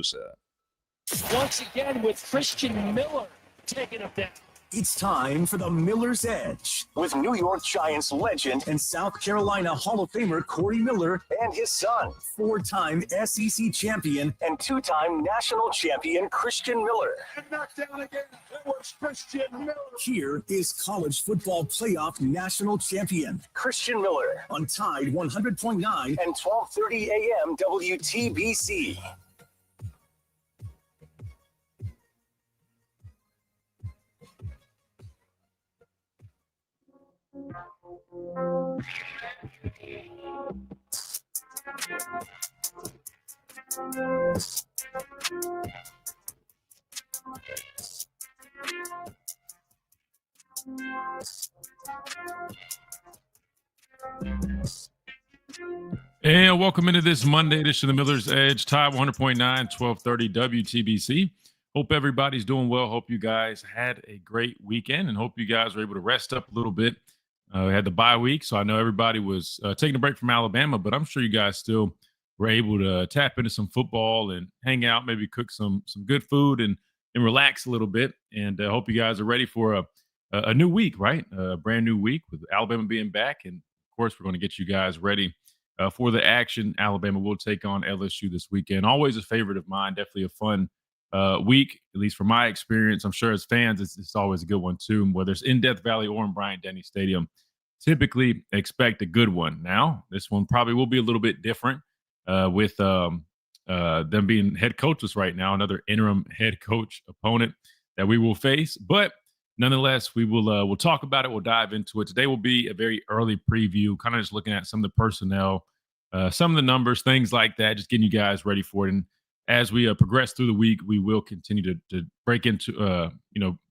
Tuscaloosa. Once again with Christian Miller taking him down. It's time for the Miller's Edge with New York Giants legend and South Carolina Hall of Famer Corey Miller and his son, 4-time SEC champion and 2-time national champion Christian Miller. And knocked down again. It was Christian Miller. Here is college football playoff national champion Christian Miller on Tide 100.9 and 12:30 a.m. WTBC. And welcome into this Monday edition of the Miller's Edge, Tide 100.9, 1230 WTBC. Hope everybody's doing well. Hope you guys had a great weekend and hope you guys were able to rest up a little bit. We had the bye week, so I know everybody was taking a break from Alabama, but I'm sure you guys still were able to tap into some football and hang out, maybe cook some good food and relax a little bit. And I hope you guys are ready for a new week, right? A brand new week with Alabama being back. And, of course, we're going to get you guys ready for the action. Alabama will take on LSU this weekend. Always a favorite of mine. Definitely a fun week, at least from my experience. I'm sure as fans, it's always a good one, too. Whether it's in Death Valley or in Bryant-Denny Stadium, typically expect a good one. Now, this one probably will be a little bit different with them being head coaches right now, another interim head coach opponent that we will face. But nonetheless, we'll talk about it. We'll dive into it. Today will be a very early preview, kind of just looking at some of the personnel, some of the numbers, things like that, just getting you guys ready for it. And as we progress through the week, we will continue to break into,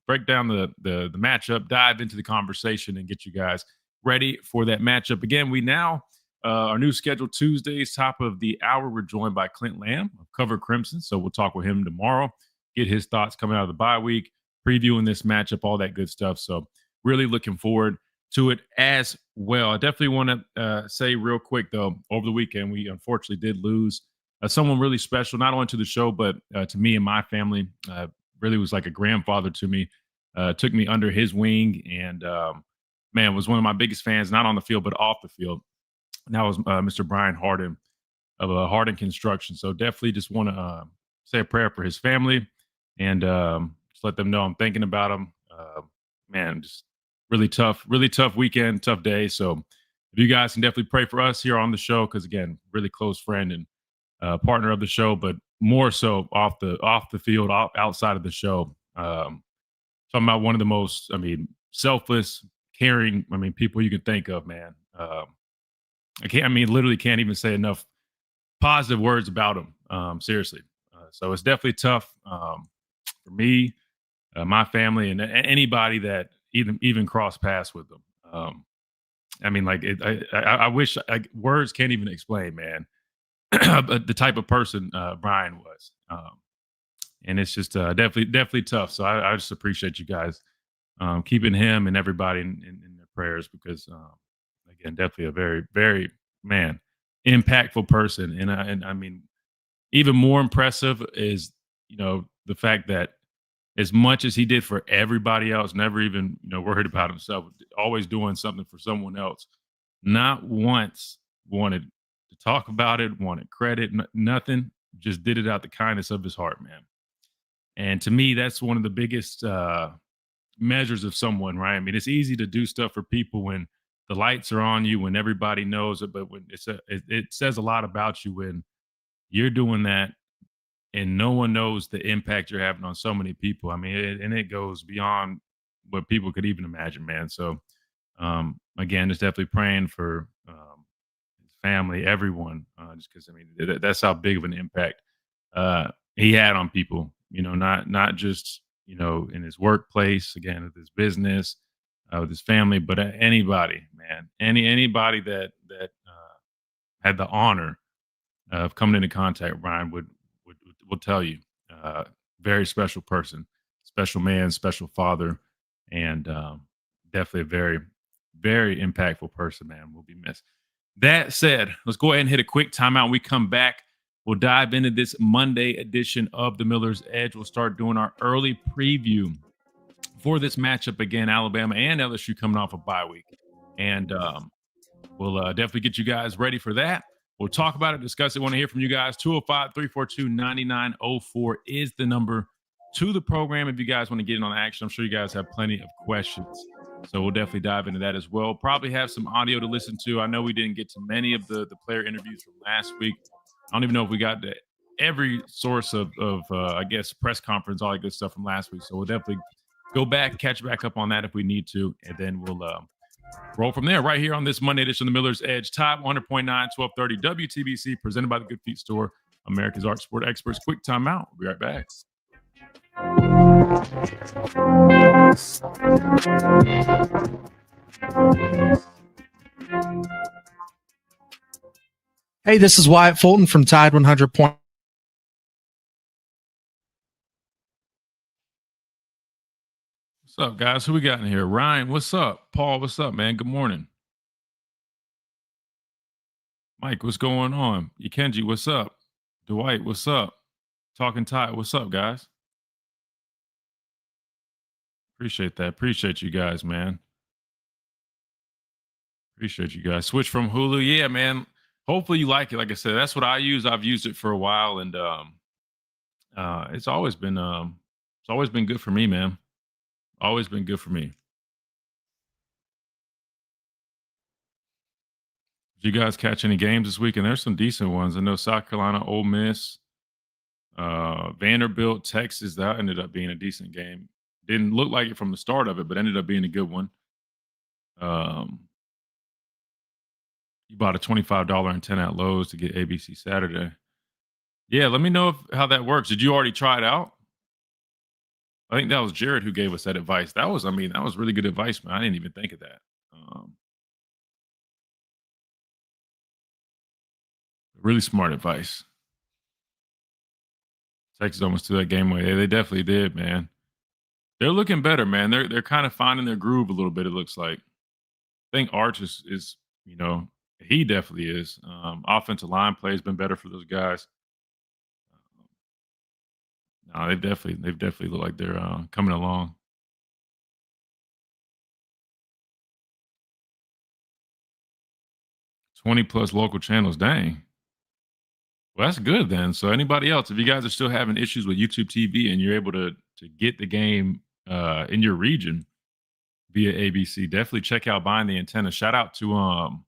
break down the matchup, dive into the conversation, and get you guys ready for that matchup. Again, we now, our new schedule Tuesdays, top of the hour, we're joined by Clint Lamb of Cover Crimson. So we'll talk with him tomorrow, get his thoughts coming out of the bye week, previewing this matchup, all that good stuff. So really looking forward to it as well. I definitely want to say real quick, though, over the weekend, we unfortunately did lose someone really special, not only to the show, but to me and my family. Really was like a grandfather to me, took me under his wing, and man, was one of my biggest fans, not on the field, but off the field. And that was Mr. Brian Harden of Harden Construction. So definitely just want to say a prayer for his family and just let them know I'm thinking about him. Man, just really tough weekend, tough day. So if you guys can definitely pray for us here on the show, because again, really close friend and partner of the show, but more so off the field, outside of the show. Talking about one of the most, selfless, caring, people you can think of, man. Literally can't even say enough positive words about him. Seriously. So it's definitely tough for me, my family, and anybody that even cross paths with them. I wish words can't even explain, man, the type of person Brian was. And it's just definitely tough. So I just appreciate you guys keeping him and everybody in their prayers, because again, definitely a very, very, impactful person. And even more impressive is, the fact that as much as he did for everybody else, never even, worried about himself, always doing something for someone else, not once wanted to talk about it, wanted credit, nothing, just did it out the kindness of his heart, man. And to me, that's one of the biggest measures of someone, right? It's easy to do stuff for people when the lights are on you, when everybody knows it, but when it says a lot about you when you're doing that and no one knows the impact you're having on so many people. And it goes beyond what people could even imagine, man. So again, just definitely praying for his family, everyone, just because that's how big of an impact he had on people. Not just in his workplace, again, with his business, with his family, but anybody, man, anybody that had the honor of coming into contact with Brian would tell you, very special person, special man, special father, and definitely a very, very impactful person, man. Will be missed. That said, let's go ahead and hit a quick timeout. When we come back, We'll dive into this Monday edition of the Miller's Edge. We'll start doing our early preview for this matchup again, Alabama and LSU coming off a bye week. And we'll definitely get you guys ready for that. We'll talk about it, discuss it. Want to hear from you guys. 205-342-9904 is the number to the program if you guys want to get in on the action. I'm sure you guys have plenty of questions. So we'll definitely dive into that as well. Probably have some audio to listen to. I know we didn't get to many of the player interviews from last week. I don't even know if we got to every source of I guess, press conference, all that good stuff from last week. So we'll definitely go back, catch back up on that if we need to, and then we'll roll from there right here on this Monday edition of the Miller's Edge. Top 100.9, 1230 WTBC, presented by the Good Feet Store, America's Art Sport Experts. Quick timeout. We'll be right back. Hey, this is Wyatt Fulton from Tide 100. What's up, guys? Who we got in here? Ryan, what's up? Paul, what's up, man? Good morning. Mike, what's going on? Ikenji, what's up? Dwight, what's up? Talking Tide, what's up, guys? Appreciate that. Appreciate you guys, man. Appreciate you guys. Switch from Hulu. Yeah, man. Hopefully you like it. Like I said, that's what I use. I've used it for a while, and it's always been good for me, man. Always been good for me. Did you guys catch any games this week? And there's some decent ones. I know South Carolina, Ole Miss, Vanderbilt, Texas. That ended up being a decent game. Didn't look like it from the start of it, but ended up being a good one. You bought a $25 antenna at Lowe's to get ABC Saturday. Yeah, let me know how that works. Did you already try it out? I think that was Jared who gave us that advice. That was really good advice, man. I didn't even think of that. Really smart advice. Texas almost threw that game away. They definitely did, man. They're looking better, man. They're kind of finding their groove a little bit, it looks like. I think Arch is he definitely is. Offensive line play has been better for those guys. No, they've definitely look like they're coming along. +20 local channels. Dang. Well, that's good then. So anybody else, if you guys are still having issues with YouTube TV and you're able to get the game in your region via ABC, definitely check out buying the antenna. Shout out to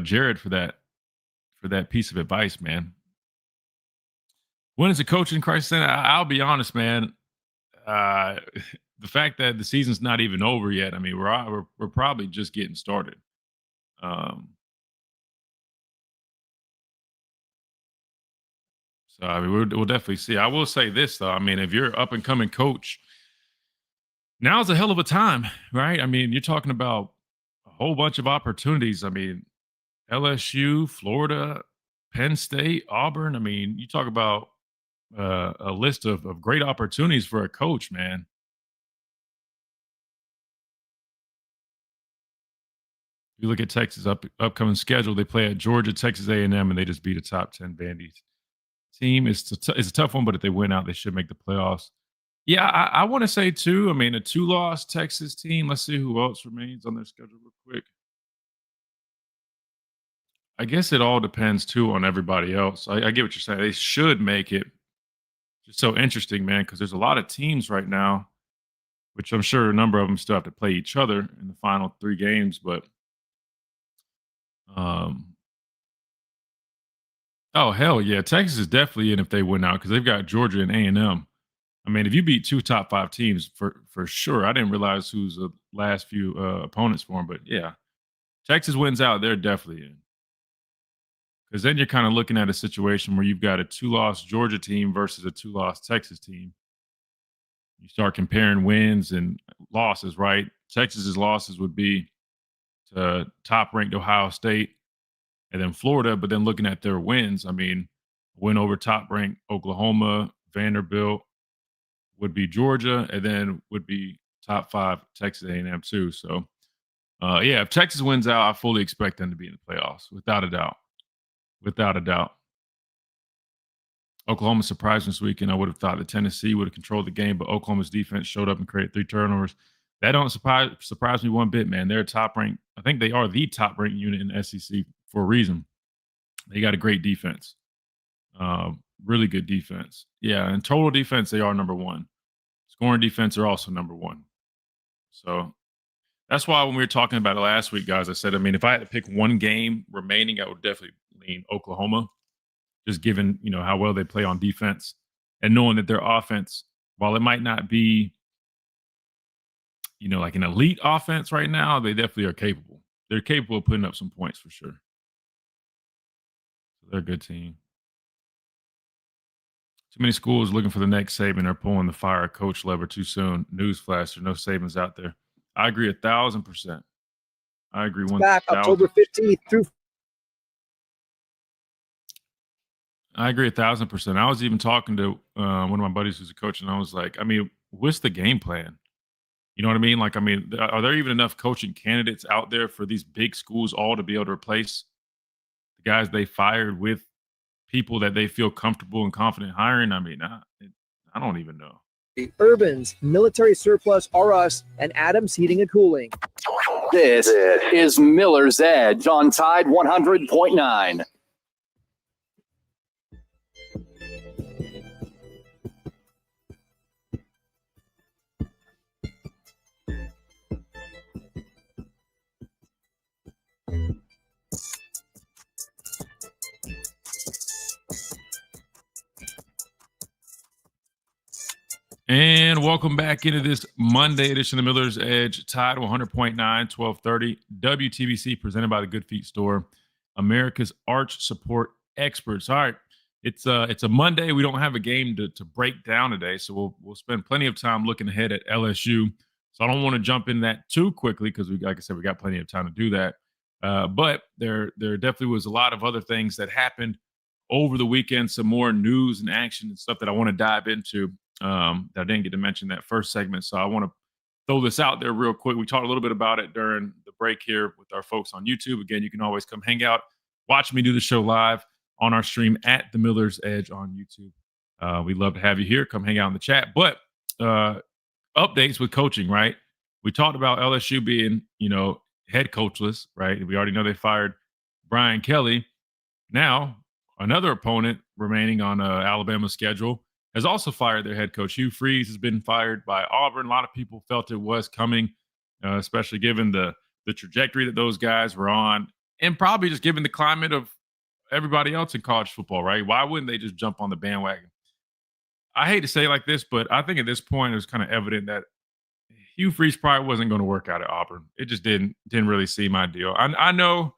Jared for that piece of advice, man. When is the coaching crisis? I'll be honest, man. The fact that the season's not even over yet. I mean, we're probably just getting started. So I mean, we'll definitely see. I will say this though. I mean, if you're up and coming coach, now's a hell of a time, right? I mean, you're talking about a whole bunch of opportunities. I mean, LSU, Florida, Penn State, Auburn. I mean, you talk about a list of great opportunities for a coach, man. You look at Texas' upcoming schedule. They play at Georgia, Texas A&M, and they just beat a top 10 Vandy team. It's a tough one, but if they win out, they should make the playoffs. Yeah, I want to say too. I mean, a 2-loss Texas team. Let's see who else remains on their schedule real quick. I guess it all depends too on everybody else. I get what you're saying. They should make it. Just so interesting, man, because there's a lot of teams right now, which I'm sure a number of them still have to play each other in the final 3 games. But oh hell yeah, Texas is definitely in if they win out because they've got Georgia and A&M. I mean, if you beat 2 top 5 teams for sure. I didn't realize who's the last few opponents for them, but yeah, Texas wins out, they're definitely in. Because then you're kind of looking at a situation where you've got a 2-loss Georgia team versus a 2-loss Texas team. You start comparing wins and losses, right? Texas's losses would be to top-ranked Ohio State and then Florida. But then looking at their wins, I mean, win over top-ranked Oklahoma, Vanderbilt would be Georgia, and then would be top 5 Texas A&M too. So, yeah, if Texas wins out, I fully expect them to be in the playoffs, without a doubt. without a doubt. Oklahoma surprised this weekend. I would have thought that Tennessee would have controlled the game, but Oklahoma's defense showed up and created 3 turnovers. That don't surprise me one bit, man. They're top ranked. I think they are the top ranked unit in the SEC for a reason. They got a great defense, really good defense. Yeah, and total defense, they are number 1. Scoring defense, they're also number 1. So that's why when we were talking about it last week, guys, I said, I mean, if I had to pick one game remaining, I would definitely lean Oklahoma, just given, how well they play on defense and knowing that their offense, while it might not be, like an elite offense right now, they definitely are capable. They're capable of putting up some points for sure. So they're a good team. Too many schools looking for the next Saban are pulling the fire coach lever too soon. Newsflash, there's no Sabans out there. I agree 1,000%. I agree 1,000%. Back October 15th through. I agree 1,000%. I was even talking to one of my buddies who's a coach, and I was like, I mean, what's the game plan? You know what I mean? Like, I mean, are there even enough coaching candidates out there for these big schools all to be able to replace the guys they fired with people that they feel comfortable and confident hiring? I mean, I don't even know. Urban's Military Surplus R Us and Adams Heating and Cooling. This is Miller's Edge on Tide 100.9. And welcome back into this Monday edition of Miller's Edge, Tide 100.9, 1230, WTBC, presented by the Good Feet Store, America's arch support experts. All right, it's a Monday. We don't have a game to break down today, so we'll spend plenty of time looking ahead at LSU. So I don't want to jump in that too quickly because, like I said, we got plenty of time to do that. But there definitely was a lot of other things that happened over the weekend, some more news and action and stuff that I want to dive into. That I didn't get to mention that first segment. So I want to throw this out there real quick. We talked a little bit about it during the break here with our folks on YouTube. Again, you can always come hang out, watch me do the show live on our stream at the Miller's Edge on YouTube. We'd love to have you here. Come hang out in the chat. But updates with coaching, right? We talked about LSU being, head coachless, right? We already know they fired Brian Kelly. Now, another opponent remaining on Alabama's schedule has also fired their head coach. Hugh Freeze has been fired by Auburn. A lot of people felt it was coming, especially given the trajectory that those guys were on, and probably just given the climate of everybody else in college football, right? Why wouldn't they just jump on the bandwagon? I hate to say it like this, but I think at this point it was kind of evident that Hugh Freeze probably wasn't going to work out at Auburn. It just didn't really seem ideal. I know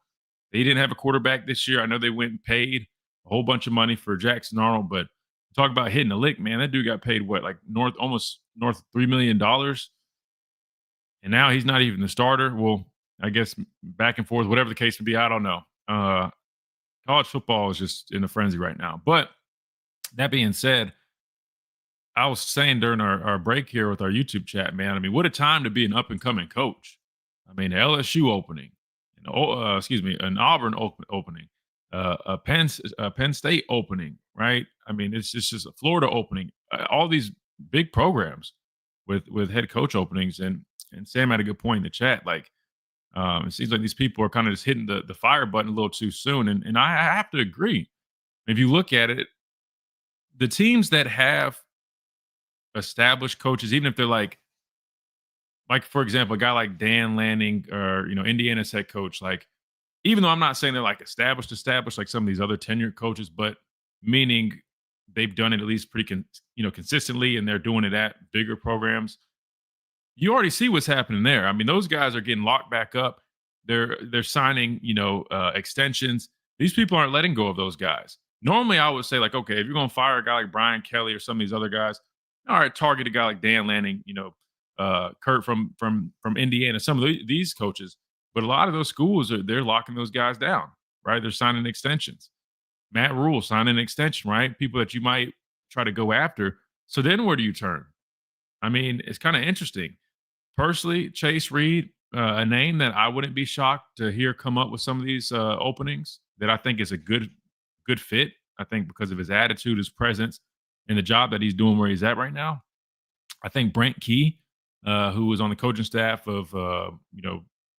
they didn't have a quarterback this year. I know they went and paid a whole bunch of money for Jackson Arnold, but talk about hitting a lick, man. That dude got paid what, like almost north of $3 million. And now he's not even the starter. Well, I guess back and forth, whatever the case may be, I don't know. College football is just in a frenzy right now. But that being said, I was saying during our break here with our YouTube chat, man, I mean, what a time to be an up-and-coming coach. I mean, LSU opening, an Auburn opening. A Penn State opening, right? I mean, it's just a Florida opening. All these big programs with head coach openings, and Sam had a good point in the chat. Like, it seems like these people are kind of just hitting the fire button a little too soon, and I have to agree. If you look at it, the teams that have established coaches, even if they're like for example, a guy like Dan Lanning or Indiana's head coach, like. Even though I'm not saying they're like established like some of these other tenured coaches, but meaning they've done it at least pretty consistently, and they're doing it at bigger programs. You already see what's happening there. I mean, those guys are getting locked back up. They're signing extensions. These people aren't letting go of those guys. Normally, I would say like, okay, if you're going to fire a guy like Brian Kelly or some of these other guys, all right, target a guy like Dan Lanning, Kurt from Indiana, some of these coaches. But a lot of those schools, they're locking those guys down, right? They're signing extensions. Matt Rule signing an extension, right? People that you might try to go after. So then where do you turn? I mean, it's kind of interesting. Personally, Chase Reed, a name that I wouldn't be shocked to hear come up with some of these openings that I think is a good good fit. I think because of his attitude, his presence, and the job that he's doing where he's at right now. I think Brent Key, who was on the coaching staff of, I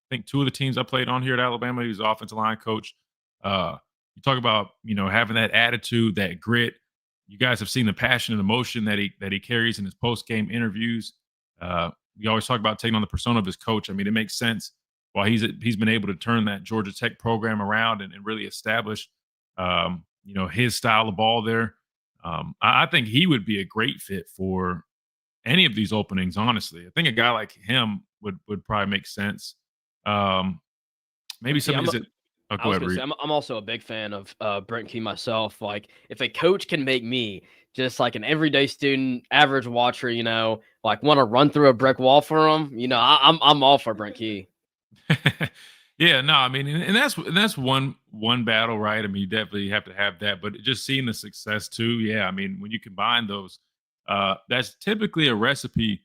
think two of the teams I played on here at Alabama, he was the offensive line coach. You talk about, having that attitude, that grit. You guys have seen the passion and emotion that he carries in his post game interviews. We always talk about taking on the persona of his coach. I mean, it makes sense while he's been able to turn that Georgia Tech program around and really establish, his style of ball there. I think he would be a great fit for any of these openings. Honestly, I think a guy like him would probably make sense. Maybe somebody that. Oh, I was gonna say, I'm also a big fan of Brent Key myself. Like, if a coach can make me just like an everyday student, average watcher, like want to run through a brick wall for him, I'm all for Brent Key. Yeah, no, I mean, and that's one battle, right? I mean, you definitely have to have that, but just seeing the success too. Yeah, I mean, when you combine those, that's typically a recipe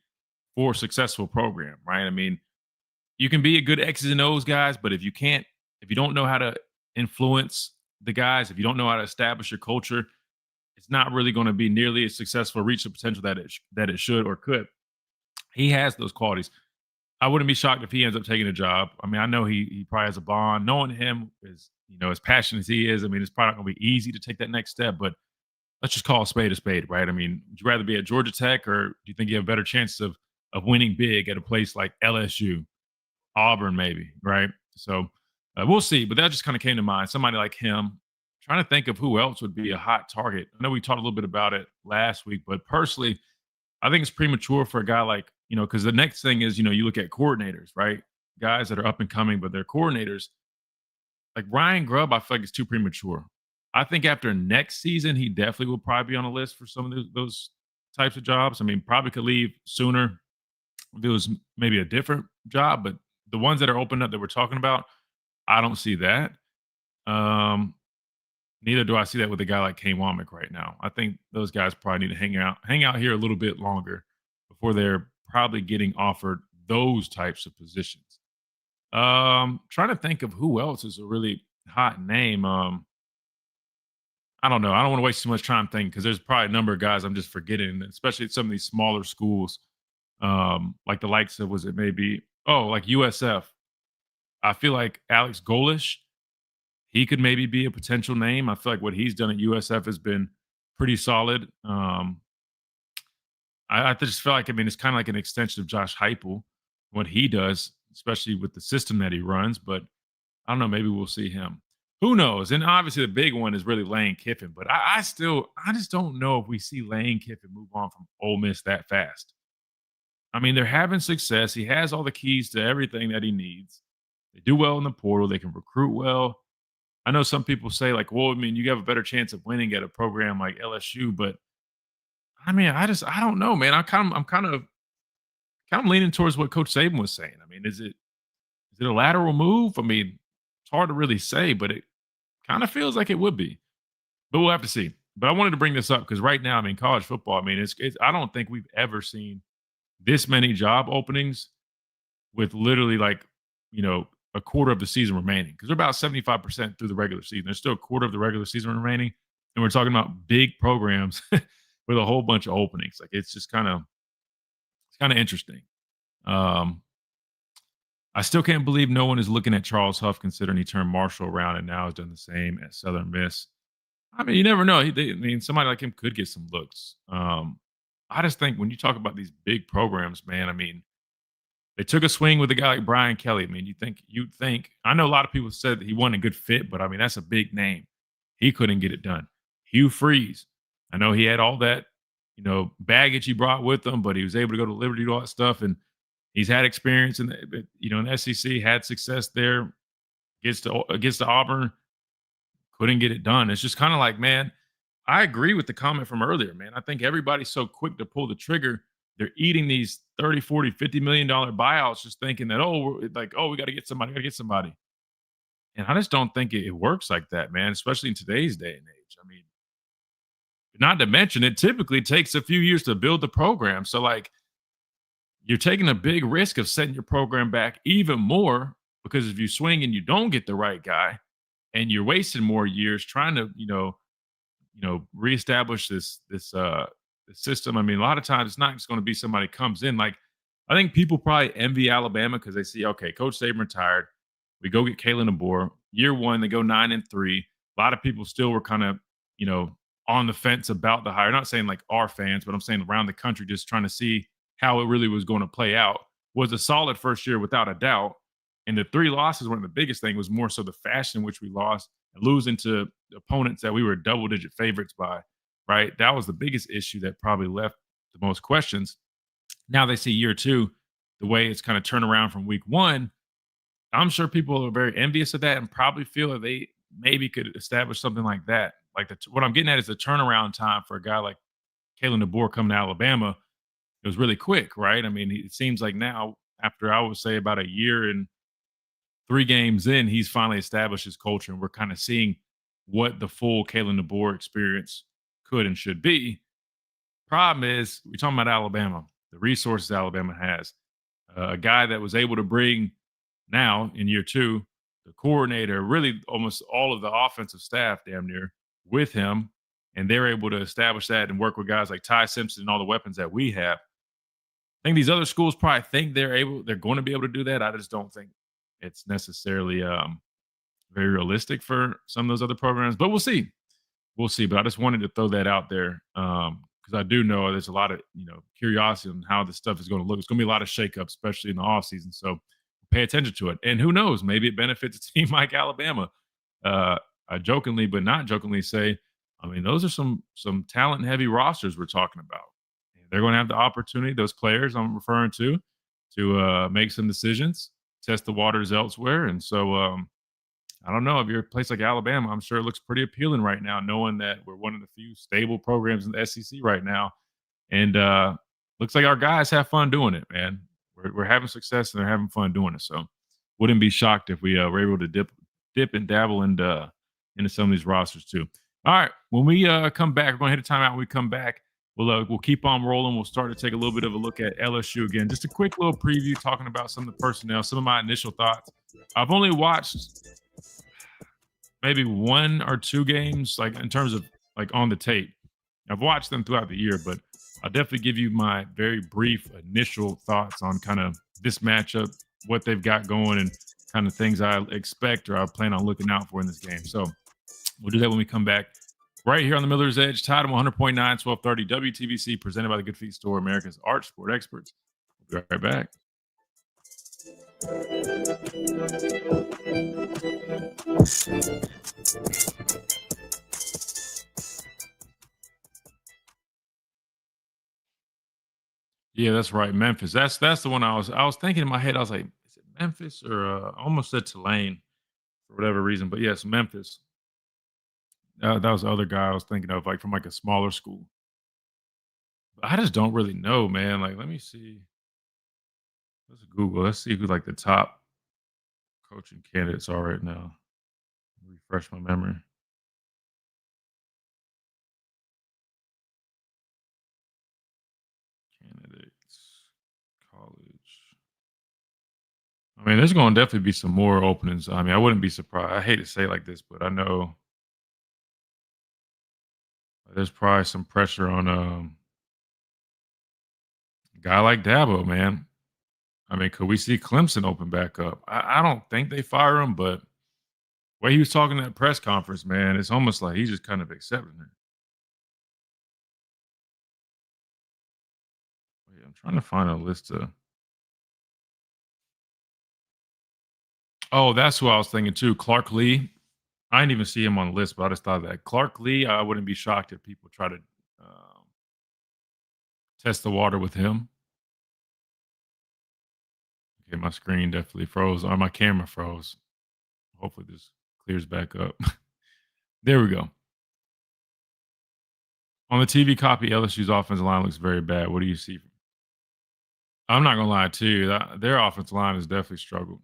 for a successful program, right? I mean, you can be a good X's and O's guys, but if you don't know how to influence the guys, if you don't know how to establish your culture, it's not really going to be nearly as successful, reach the potential that it should or could. He has those qualities. I wouldn't be shocked if he ends up taking a job. I mean, I know he probably has a bond. Knowing him as passionate as he is, I mean, it's probably not going to be easy to take that next step, but let's just call a spade, right? I mean, would you rather be at Georgia Tech, or do you think you have better chances of winning big at a place like LSU, Auburn, maybe, right? So we'll see, but that just kind of came to mind. Somebody like him. Trying to think of who else would be a hot target. I know we talked a little bit about it last week, but personally, I think it's premature for a guy like, because the next thing is, you look at coordinators, right? Guys that are up and coming, but they're coordinators. Like Ryan Grubb, I feel like it's too premature. I think after next season, he definitely will probably be on a list for some of those types of jobs. I mean, probably could leave sooner if it was maybe a different job, but the ones that are open up that we're talking about, I don't see that. Neither do I see that with a guy like Kane Womack right now. I think those guys probably need to hang out here a little bit longer before they're probably getting offered those types of positions. Trying to think of who else is a really hot name. I don't know. I don't want to waste too much time thinking, because there's probably a number of guys I'm just forgetting, especially at some of these smaller schools, like the likes of, like USF. I feel like Alex Golish, he could maybe be a potential name. I feel like what he's done at USF has been pretty solid. I just feel like, it's kind of like an extension of Josh Heupel, what he does, especially with the system that he runs. But I don't know, maybe we'll see him. Who knows? And obviously the big one is really Lane Kiffin. But I just don't know if we see Lane Kiffin move on from Ole Miss that fast. I mean, they're having success. He has all the keys to everything that he needs. They do well in the portal. They can recruit well. I know some people say, like, well, you have a better chance of winning at a program like LSU, but I don't know, man. I'm kind of leaning towards what Coach Saban was saying. I mean, is it a lateral move? I mean, it's hard to really say, but it kind of feels like it would be. But we'll have to see. But I wanted to bring this up because right now, college football, it's I don't think we've ever seen this many job openings with literally a quarter of the season remaining, because we're about 75% through the regular season. There's still a quarter of the regular season remaining, and we're talking about big programs with a whole bunch of openings. Like, it's just kind of interesting. I still can't believe no one is looking at Charles Huff, considering he turned Marshall around and now has done the same at Southern Miss. You never know. Somebody like him could get some looks. I just think when you talk about these big programs, man, they took a swing with a guy like Brian Kelly. You'd think. I know a lot of people said that he wasn't a good fit, but that's a big name. He couldn't get it done. Hugh Freeze. I know he had all that, baggage he brought with him, but he was able to go to Liberty, do all that stuff, and he's had experience in the SEC, had success there. Gets to Auburn, couldn't get it done. It's just kind of like, man, I agree with the comment from earlier, man. I think everybody's so quick to pull the trigger. They're eating these $30, $40, $50 million buyouts, just thinking that, we got to get somebody. And I just don't think it works like that, man, especially in today's day and age. Not to mention, it typically takes a few years to build the program. So, you're taking a big risk of setting your program back even more, because if you swing and you don't get the right guy, and you're wasting more years trying to, reestablish this system. I mean, a lot of times it's not just going to be somebody comes in. Like, I think people probably envy Alabama because they see, okay, Coach Saban retired. We go get Kalen DeBoer. Year one, they go 9-3. A lot of people still were kind of, on the fence about the hire. Not saying like our fans, but I'm saying around the country, just trying to see how it really was going to play out. Was a solid first year without a doubt. And the 3 losses weren't the biggest thing. It was more so the fashion in which we lost and losing to opponents that we were double-digit favorites by, right? That was the biggest issue that probably left the most questions. Now they see year 2, the way it's kind of turned around from week 1. I'm sure people are very envious of that and probably feel that they maybe could establish something like that. Like what I'm getting at is the turnaround time for a guy like Kalen DeBoer coming to Alabama. It was really quick, right? I mean, it seems like now, after I would say about a year and 3 games in, he's finally established his culture, and we're kind of seeing what the full Kalen DeBoer experience could and should be. Problem is, we're talking about Alabama, the resources Alabama has. A guy that was able to bring now in year 2, the coordinator, really almost all of the offensive staff damn near with him, and they're able to establish that and work with guys like Ty Simpson and all the weapons that we have. I think these other schools probably think they're going to be able to do that. I just don't think it's necessarily very realistic for some of those other programs, but we'll see. We'll see. But I just wanted to throw that out there because I do know there's a lot of curiosity on how this stuff is going to look. It's going to be a lot of shakeup, especially in the offseason. So pay attention to it. And who knows? Maybe it benefits a team like Alabama. I jokingly, but not jokingly, say, I mean, those are some talent-heavy rosters we're talking about. They're going to have the opportunity, those players I'm referring to make some decisions, test the waters elsewhere. And so I don't know. If you're a place like Alabama, I'm sure it looks pretty appealing right now, knowing that we're one of the few stable programs in the SEC right now. And looks like our guys have fun doing it, man. We're having success and they're having fun doing it. So wouldn't be shocked if we were able to dip and dabble into some of these rosters too. All right. When we come back, we're going to hit a timeout. When we come back, we'll keep on rolling. We'll start to take a little bit of a look at LSU again. Just a quick little preview talking about some of the personnel, some of my initial thoughts. I've only watched maybe 1 or 2 games, like in terms of like on the tape. I've watched them throughout the year, but I'll definitely give you my very brief initial thoughts on kind of this matchup, what they've got going, and kind of things I expect or I plan on looking out for in this game. So we'll do that when we come back. Right here on the Miller's Edge, Tide 100.9, 1230 WTBC, presented by the Good Feet Store, America's Arch Sport Experts. We'll be right back. Yeah, that's right, Memphis. That's the one I was thinking in my head. I was like, is it Memphis or I almost said Tulane for whatever reason, but yes, Memphis. That was the other guy I was thinking of, like from like a smaller school. But I just don't really know, man. Like, let me see. Let's Google. Let's see who like the top coaching candidates are right now. Refresh my memory. Candidates, college. I mean, there's going to definitely be some more openings. I mean, I wouldn't be surprised. I hate to say it like this, but I know there's probably some pressure on a guy like Dabo, man. I mean, could we see Clemson open back up? I don't think they fire him, but the way he was talking at that press conference, man, it's almost like he's just kind of accepting it. Wait, I'm trying to find a list of. Oh, that's who I was thinking too. Clark Lee. I didn't even see him on the list, but I just thought that Clark Lee. I wouldn't be shocked if people try to test the water with him. Okay, my screen definitely froze, or my camera froze. Hopefully this clears back up. There we go. On the TV copy, LSU's offensive line looks very bad. What do you see? I'm not gonna lie to you. Their offensive line has definitely struggled.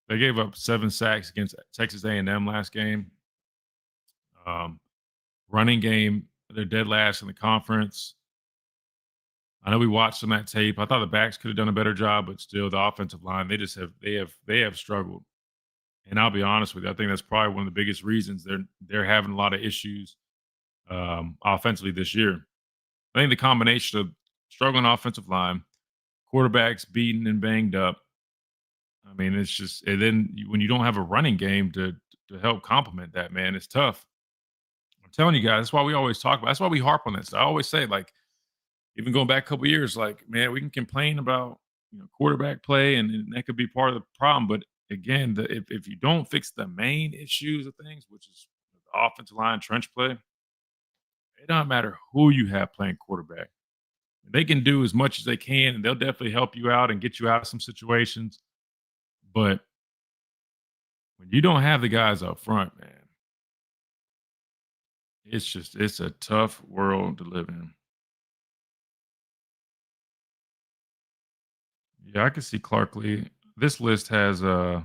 They gave up 7 sacks against Texas A&M last game. Running game, they're dead last in the conference. I know we watched some of that tape. I thought the backs could have done a better job, but still, the offensive line they have struggled. And I'll be honest with you, I think that's probably one of the biggest reasons they're having a lot of issues offensively this year. I think the combination of struggling offensive line, quarterbacks beaten and banged up. I mean, it's just, and then when you don't have a running game to help complement that, man, it's tough. I'm telling you guys, that's why we always talk about. That's why we harp on this. I always say, like, even going back a couple years, like, man, we can complain about quarterback play, and that could be part of the problem. But again, if you don't fix the main issues of things, which is the offensive line, trench play, it doesn't matter who you have playing quarterback. They can do as much as they can, and they'll definitely help you out and get you out of some situations. But when you don't have the guys up front, man, it's a tough world to live in. Yeah, I can see Clark Lee. This list has Eli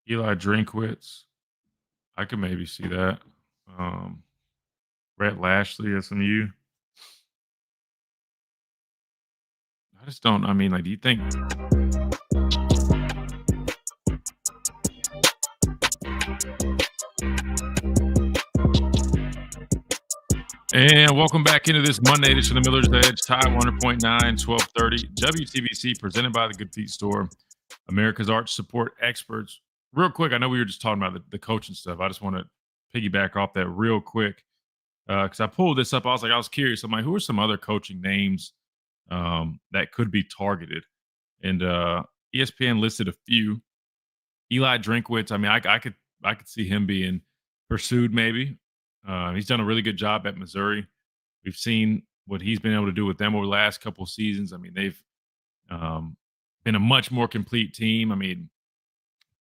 Drinkwitz. I could maybe see that. Brett Lashley, SMU. I just don't. I mean, like, do you think? And welcome back into this Monday edition of the Miller's Edge, Tide 100.9, 1230, WTBC, presented by the Good Feet Store, America's Arch Support Experts. Real quick, I know we were just talking about the coaching stuff. I just want to piggyback off that real quick because I pulled this up. I was curious. I'm like, who are some other coaching names that could be targeted? And ESPN listed a few. Eli Drinkwitz. I mean, I could see him being pursued maybe. He's done a really good job at Missouri. We've seen what he's been able to do with them over the last couple of seasons. I mean, they've been a much more complete team. I mean,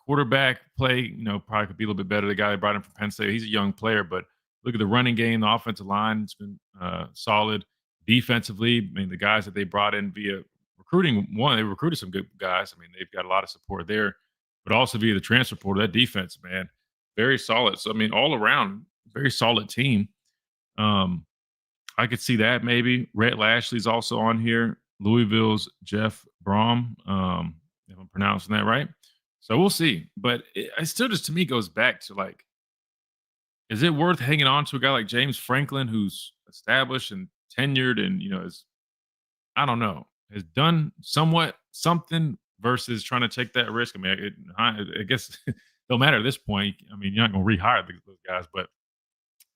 quarterback play, probably could be a little bit better. The guy they brought in from Penn State, he's a young player, but look at the running game, the offensive line. It's been solid. Defensively, I mean, the guys that they brought in via recruiting, they recruited some good guys. I mean, they've got a lot of support there, but also via the transfer portal, that defense, man, very solid. So, I mean, all around, very solid team. I could see that maybe. Rhett Lashley's also on here. Louisville's Jeff Brom, if I'm pronouncing that right. So we'll see. But it still just, to me, goes back to, like, is it worth hanging on to a guy like James Franklin, who's established and tenured and, I don't know, has done somewhat something versus trying to take that risk? I mean, I guess it don't matter at this point. I mean, you're not going to rehire those guys, but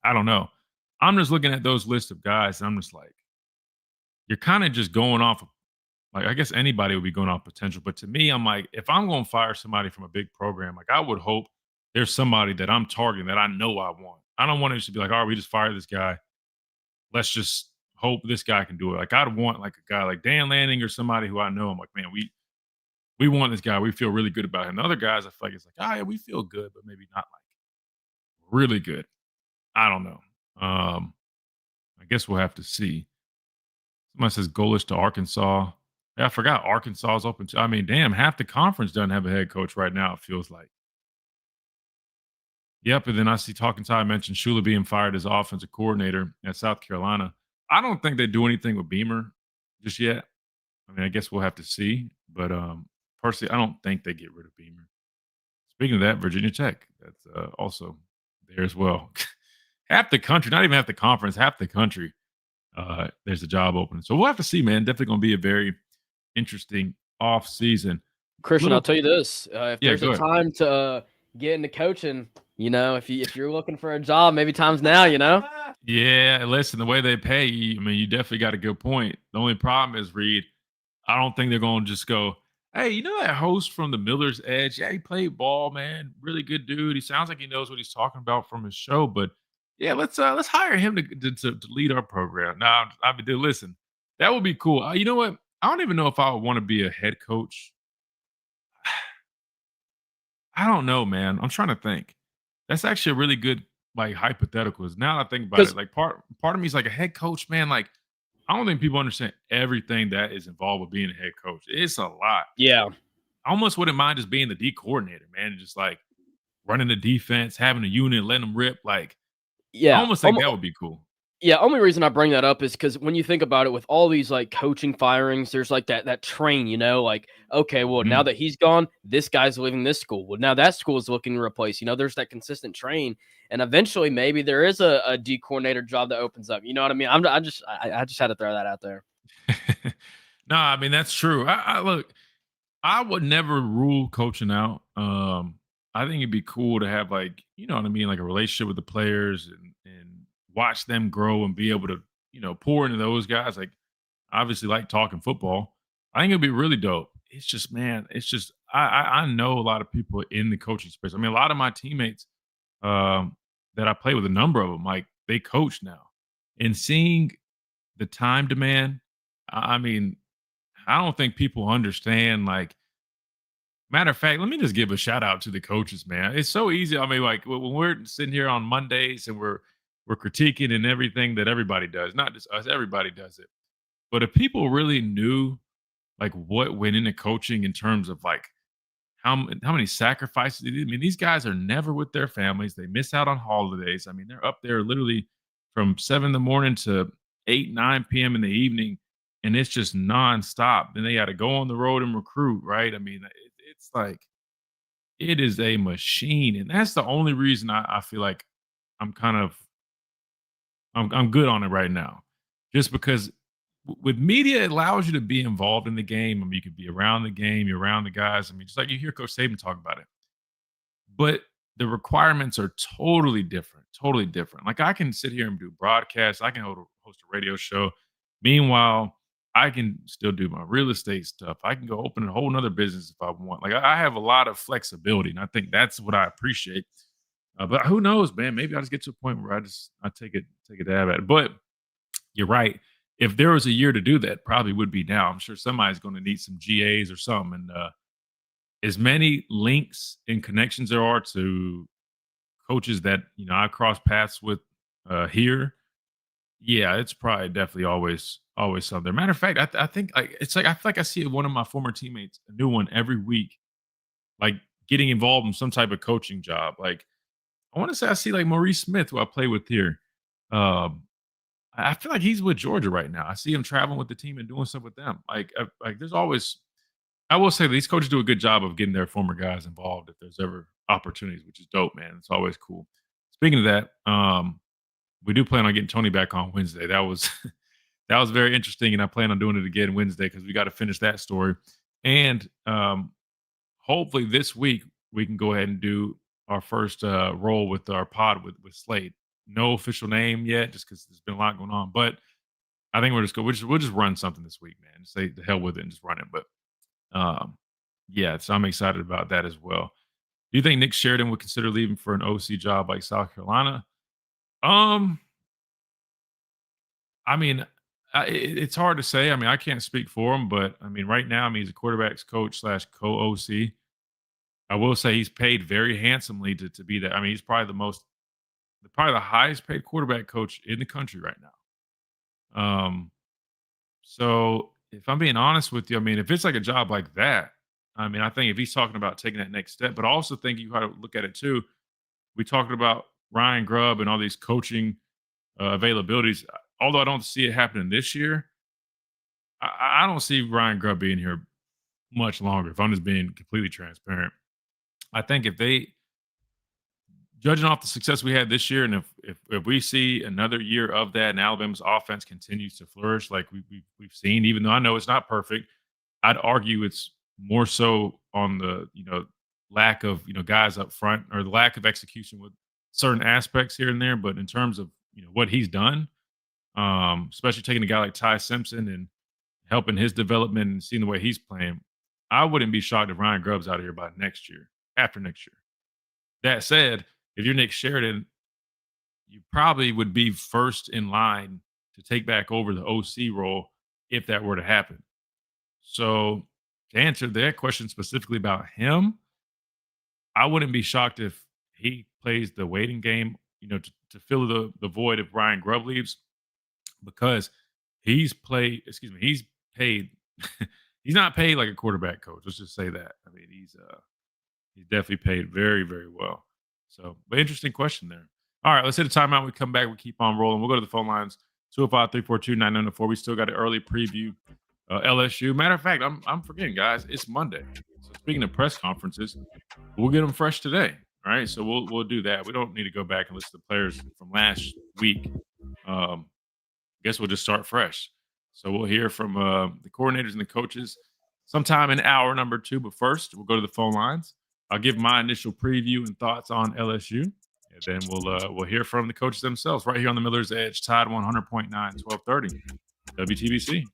I don't know. I'm just looking at those lists of guys, and I'm just like, you're kind of just going off of, like, I guess anybody would be going off potential. But to me, I'm like, if I'm going to fire somebody from a big program, like, I would hope there's somebody that I'm targeting that I know I want. I don't want it to be like, all right, we just fired this guy. Let's just hope this guy can do it. Like, I'd want, like, a guy like Dan Lanning or somebody who I know. I'm like, man, we want this guy. We feel really good about him. The other guys, I feel like it's like, oh, yeah, we feel good, but maybe not, like, really good. I don't know. I guess we'll have to see. Somebody says Golish to Arkansas. Yeah, I forgot Arkansas is open to. I mean, damn, half the conference doesn't have a head coach right now, it feels like. Yep, and then I see Talking Tide mentioned Shula being fired as offensive coordinator at South Carolina. I don't think they do anything with Beamer just yet. I mean, I guess we'll have to see. But personally, I don't think they get rid of Beamer. Speaking of that, Virginia Tech, that's also there as well. Half the country, not even half the conference, half the country, there's a job opening. So we'll have to see, man. Definitely going to be a very interesting off season. Christian, I'll tell you this: if there's a ahead. time to get into coaching, if you're looking for a job, maybe time's now. Yeah, listen, the way they pay, I mean, you definitely got a good point. The only problem is, Reed, I don't think they're going to just go, hey, you know that host from the Miller's Edge? Yeah, he played ball, man. Really good dude. He sounds like he knows what he's talking about from his show, but yeah, let's hire him to lead our program. Now, I mean, dude, listen, that would be cool. You know what? I don't even know if I would want to be a head coach. I don't know, man. I'm trying to think. That's actually a really good, like, hypothetical. Now that I think about it, like, part of me is like, a head coach, man. Like, I don't think people understand everything that is involved with being a head coach. It's a lot. Yeah. I almost wouldn't mind just being the D coordinator, man, and just, like, running the defense, having a unit, letting them rip. Like, Yeah, I almost think that would be cool. Yeah, only reason I bring that up is because when you think about it, with all these like coaching firings, there's like that train, like, okay, well, now Mhm. that he's gone, this guy's leaving this school. Well, now that school is looking to replace. There's that consistent train, and eventually maybe there is a D coordinator job that opens up. You know what I mean? I just had to throw that out there. No, I mean that's true. I look, I would never rule coaching out. I think it'd be cool to have like, you know what I mean, like a relationship with the players and watch them grow and be able to, pour into those guys. Like obviously like talking football. I think it'd be really dope. It's just, man, it's just I know a lot of people in the coaching space. I mean, a lot of my teammates that I play with, a number of them, like they coach now. And seeing the time demand, I mean, I don't think people understand. Like, matter of fact, let me just give a shout out to the coaches, man. It's so easy. I mean, like when we're sitting here on Mondays and we're critiquing and everything that everybody does, not just us, everybody does it. But if people really knew like what went into coaching in terms of like how many sacrifices they did. I mean, these guys are never with their families. They miss out on holidays. I mean, they're up there literally from 7 in the morning to 8, 9 p.m. in the evening, and it's just nonstop. Then they got to go on the road and recruit, right? I mean, it's like it is a machine, and that's the only reason I feel like I'm kind of I'm good on it right now, just because with media it allows you to be involved in the game. I mean, you can be around the game, you're around the guys. I mean, just like you hear Coach Saban talk about it, but the requirements are totally different. Totally different. Like I can sit here and do broadcasts. I can host a radio show. Meanwhile, I can still do my real estate stuff. I can go open a whole nother business if I want. Like I have a lot of flexibility, and I think that's what I appreciate. But who knows, man? Maybe I just get to a point where I take a dab at it. But you're right. If there was a year to do that, probably would be now. I'm sure somebody's going to need some GAs or something. And as many links and connections there are to coaches that I cross paths with here, yeah, it's probably definitely always something. Matter of fact, I think like it's like I feel like I see one of my former teammates, a new one every week, like getting involved in some type of coaching job. Like I want to say I see like Maurice Smith, who I play with here. Um, I feel like he's with Georgia right now. I see him traveling with the team and doing stuff with them. Like there's always, I will say these coaches do a good job of getting their former guys involved if there's ever opportunities, which is dope, man. It's always cool. Speaking of that, we do plan on getting Tony back on Wednesday. That was that was very interesting, and I plan on doing it again Wednesday because we got to finish that story. And hopefully this week we can go ahead and do our first roll with our pod with Slade. No official name yet, just because there's been a lot going on. But I think we'll just run something this week, man. Just say the hell with it and just run it. But yeah, so I'm excited about that as well. Do you think Nick Sheridan would consider leaving for an OC job like South Carolina? Um, I mean, it's hard to say. I mean, I can't speak for him, but I mean, right now, I mean, he's a quarterbacks coach / co OC. I will say he's paid very handsomely to be that. I mean, he's probably the highest paid quarterback coach in the country right now. So if I'm being honest with you, I mean, if it's like a job like that, I mean, I think if he's talking about taking that next step, but I also think you got to look at it too. We talked about Ryan Grubb and all these coaching availabilities. Although I don't see it happening this year, I don't see Ryan Grubb being here much longer. If I'm just being completely transparent, I think if they judging off the success we had this year, and if we see another year of that, and Alabama's offense continues to flourish like we've seen, even though I know it's not perfect, I'd argue it's more so on the lack of guys up front or the lack of execution with certain aspects here and there. But in terms of what he's done, especially taking a guy like Ty Simpson and helping his development and seeing the way he's playing, I wouldn't be shocked if Ryan Grubb's out of here by next year, after next year. That said, if you're Nick Sheridan, you probably would be first in line to take back over the OC role if that were to happen. So to answer that question specifically about him, I wouldn't be shocked if he plays the waiting game, to fill the void if Ryan Grubb leaves, because he's paid he's not paid like a quarterback coach. Let's just say that. I mean, he's definitely paid very, very well. So, but interesting question there. All right, let's hit a timeout. We come back. We keep on rolling. We'll go to the phone lines, 205-342-9904. We still got an early preview, LSU. Matter of fact, I'm forgetting, guys. It's Monday. So speaking of press conferences, we'll get them fresh today. All right, so we'll do that. We don't need to go back and listen to players from last week. I guess we'll just start fresh. So we'll hear from the coordinators and the coaches sometime in hour number 2. But first, we'll go to the phone lines. I'll give my initial preview and thoughts on LSU, and then we'll hear from the coaches themselves right here on the Miller's Edge, Tide 100.9, 1230, WTBC.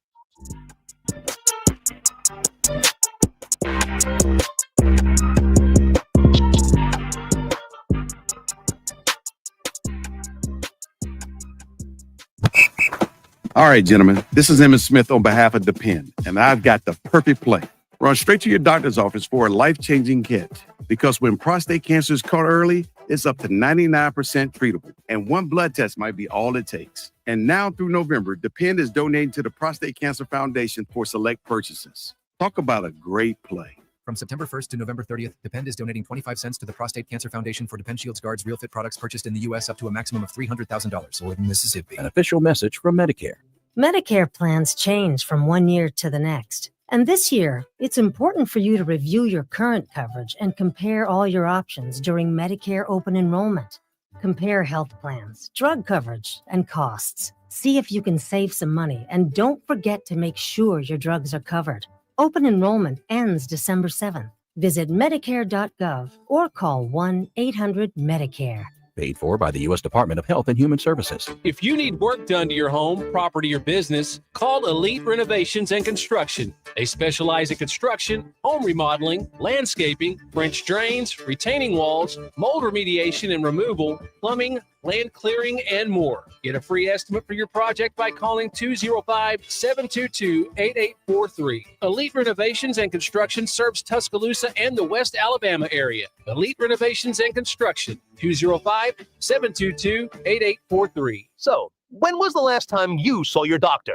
All right, gentlemen, this is Emmett Smith on behalf of Depend, and I've got the perfect play. Run straight to your doctor's office for a life-changing kit, because when prostate cancer is caught early, it's up to 99% treatable, and one blood test might be all it takes. And now through November, Depend is donating to the Prostate Cancer Foundation for select purchases. Talk about a great play. From September 1st to November 30th, Depend is donating 25 cents to the Prostate Cancer Foundation for Depend Shields Guards Real Fit products purchased in the U.S. up to a maximum of $300,000 sold in Mississippi. An official message from Medicare. Medicare plans change from one year to the next. And this year, it's important for you to review your current coverage and compare all your options during Medicare open enrollment. Compare health plans, drug coverage, and costs. See if you can save some money, and don't forget to make sure your drugs are covered. Open enrollment ends December 7th. Visit Medicare.gov or call 1-800-MEDICARE. Paid for by the U.S. Department of Health and Human Services. If you need work done to your home, property, or business, call Elite Renovations and Construction. They specialize in construction, home remodeling, landscaping, French drains, retaining walls, mold remediation and removal, plumbing, land clearing, and more. Get a free estimate for your project by calling 205-722-8843. Elite Renovations and Construction serves Tuscaloosa and the West Alabama area. Elite Renovations and Construction, 205-722-8843. So, when was the last time you saw your doctor?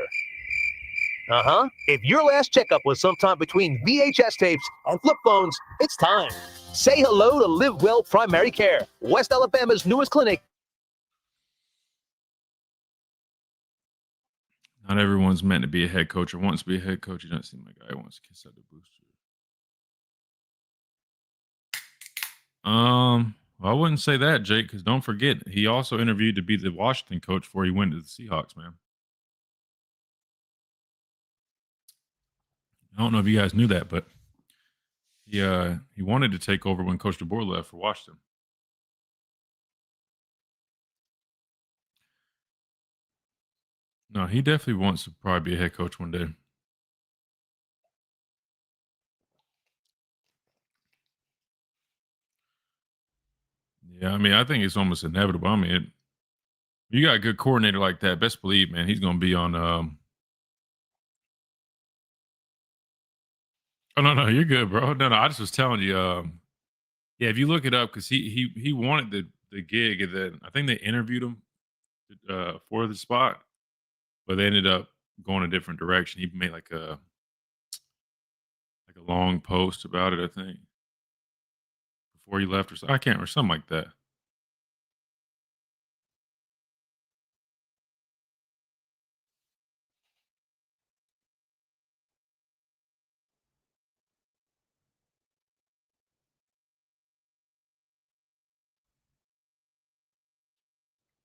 If your last checkup was sometime between VHS tapes and flip phones, it's time. Say hello to Live Well Primary Care, West Alabama's newest clinic. Not everyone's meant to be a head coach or wants to be a head coach. You don't seem like a guy who wants to kiss out the booster. Well, I wouldn't say that, Jake, because don't forget, he also interviewed to be the Washington coach before he went to the Seahawks, man. I don't know if you guys knew that, but he wanted to take over when Coach DeBoer left for Washington. No, he definitely wants to probably be a head coach one day. Yeah, I mean, I think it's almost inevitable. I mean, you got a good coordinator like that, best believe, man, he's going to be on. Oh no, you're good, bro. No, I just was telling you. Yeah, if you look it up, because he wanted the gig, and then I think they interviewed him for the spot, but they ended up going a different direction. He made like a long post about it, I think, before he left, or something. I can't remember, something like that.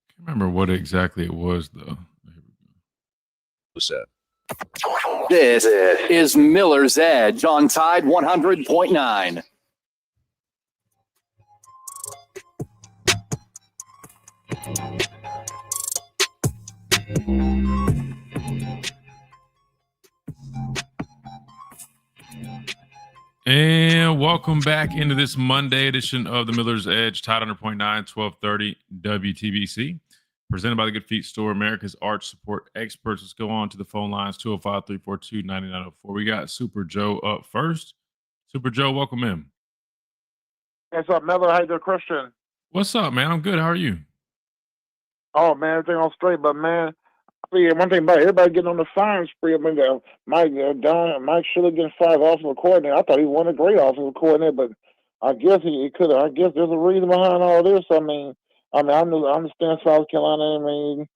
Can't remember what exactly it was, though. This is Miller's Edge on Tide 100.9. And welcome back into this Monday edition of the Miller's Edge, Tide 100.9, 1230 WTBC. Presented by the Good Feet Store, America's arch support experts. Let's go on to the phone lines, 205-342-9904. We got Super Joe up first. Super Joe, welcome in. What's up, Miller? How you doing, Christian? What's up, man? I'm good. How are you? Oh, man, everything on straight. But, man, I mean, one thing about it, everybody getting on the firing spree. I mean, Mike Schiller getting fired offensive coordinator. I thought he won a great offensive coordinator, but I guess he could have. I guess there's a reason behind all this. I mean, I mean, I understand South Carolina. I mean,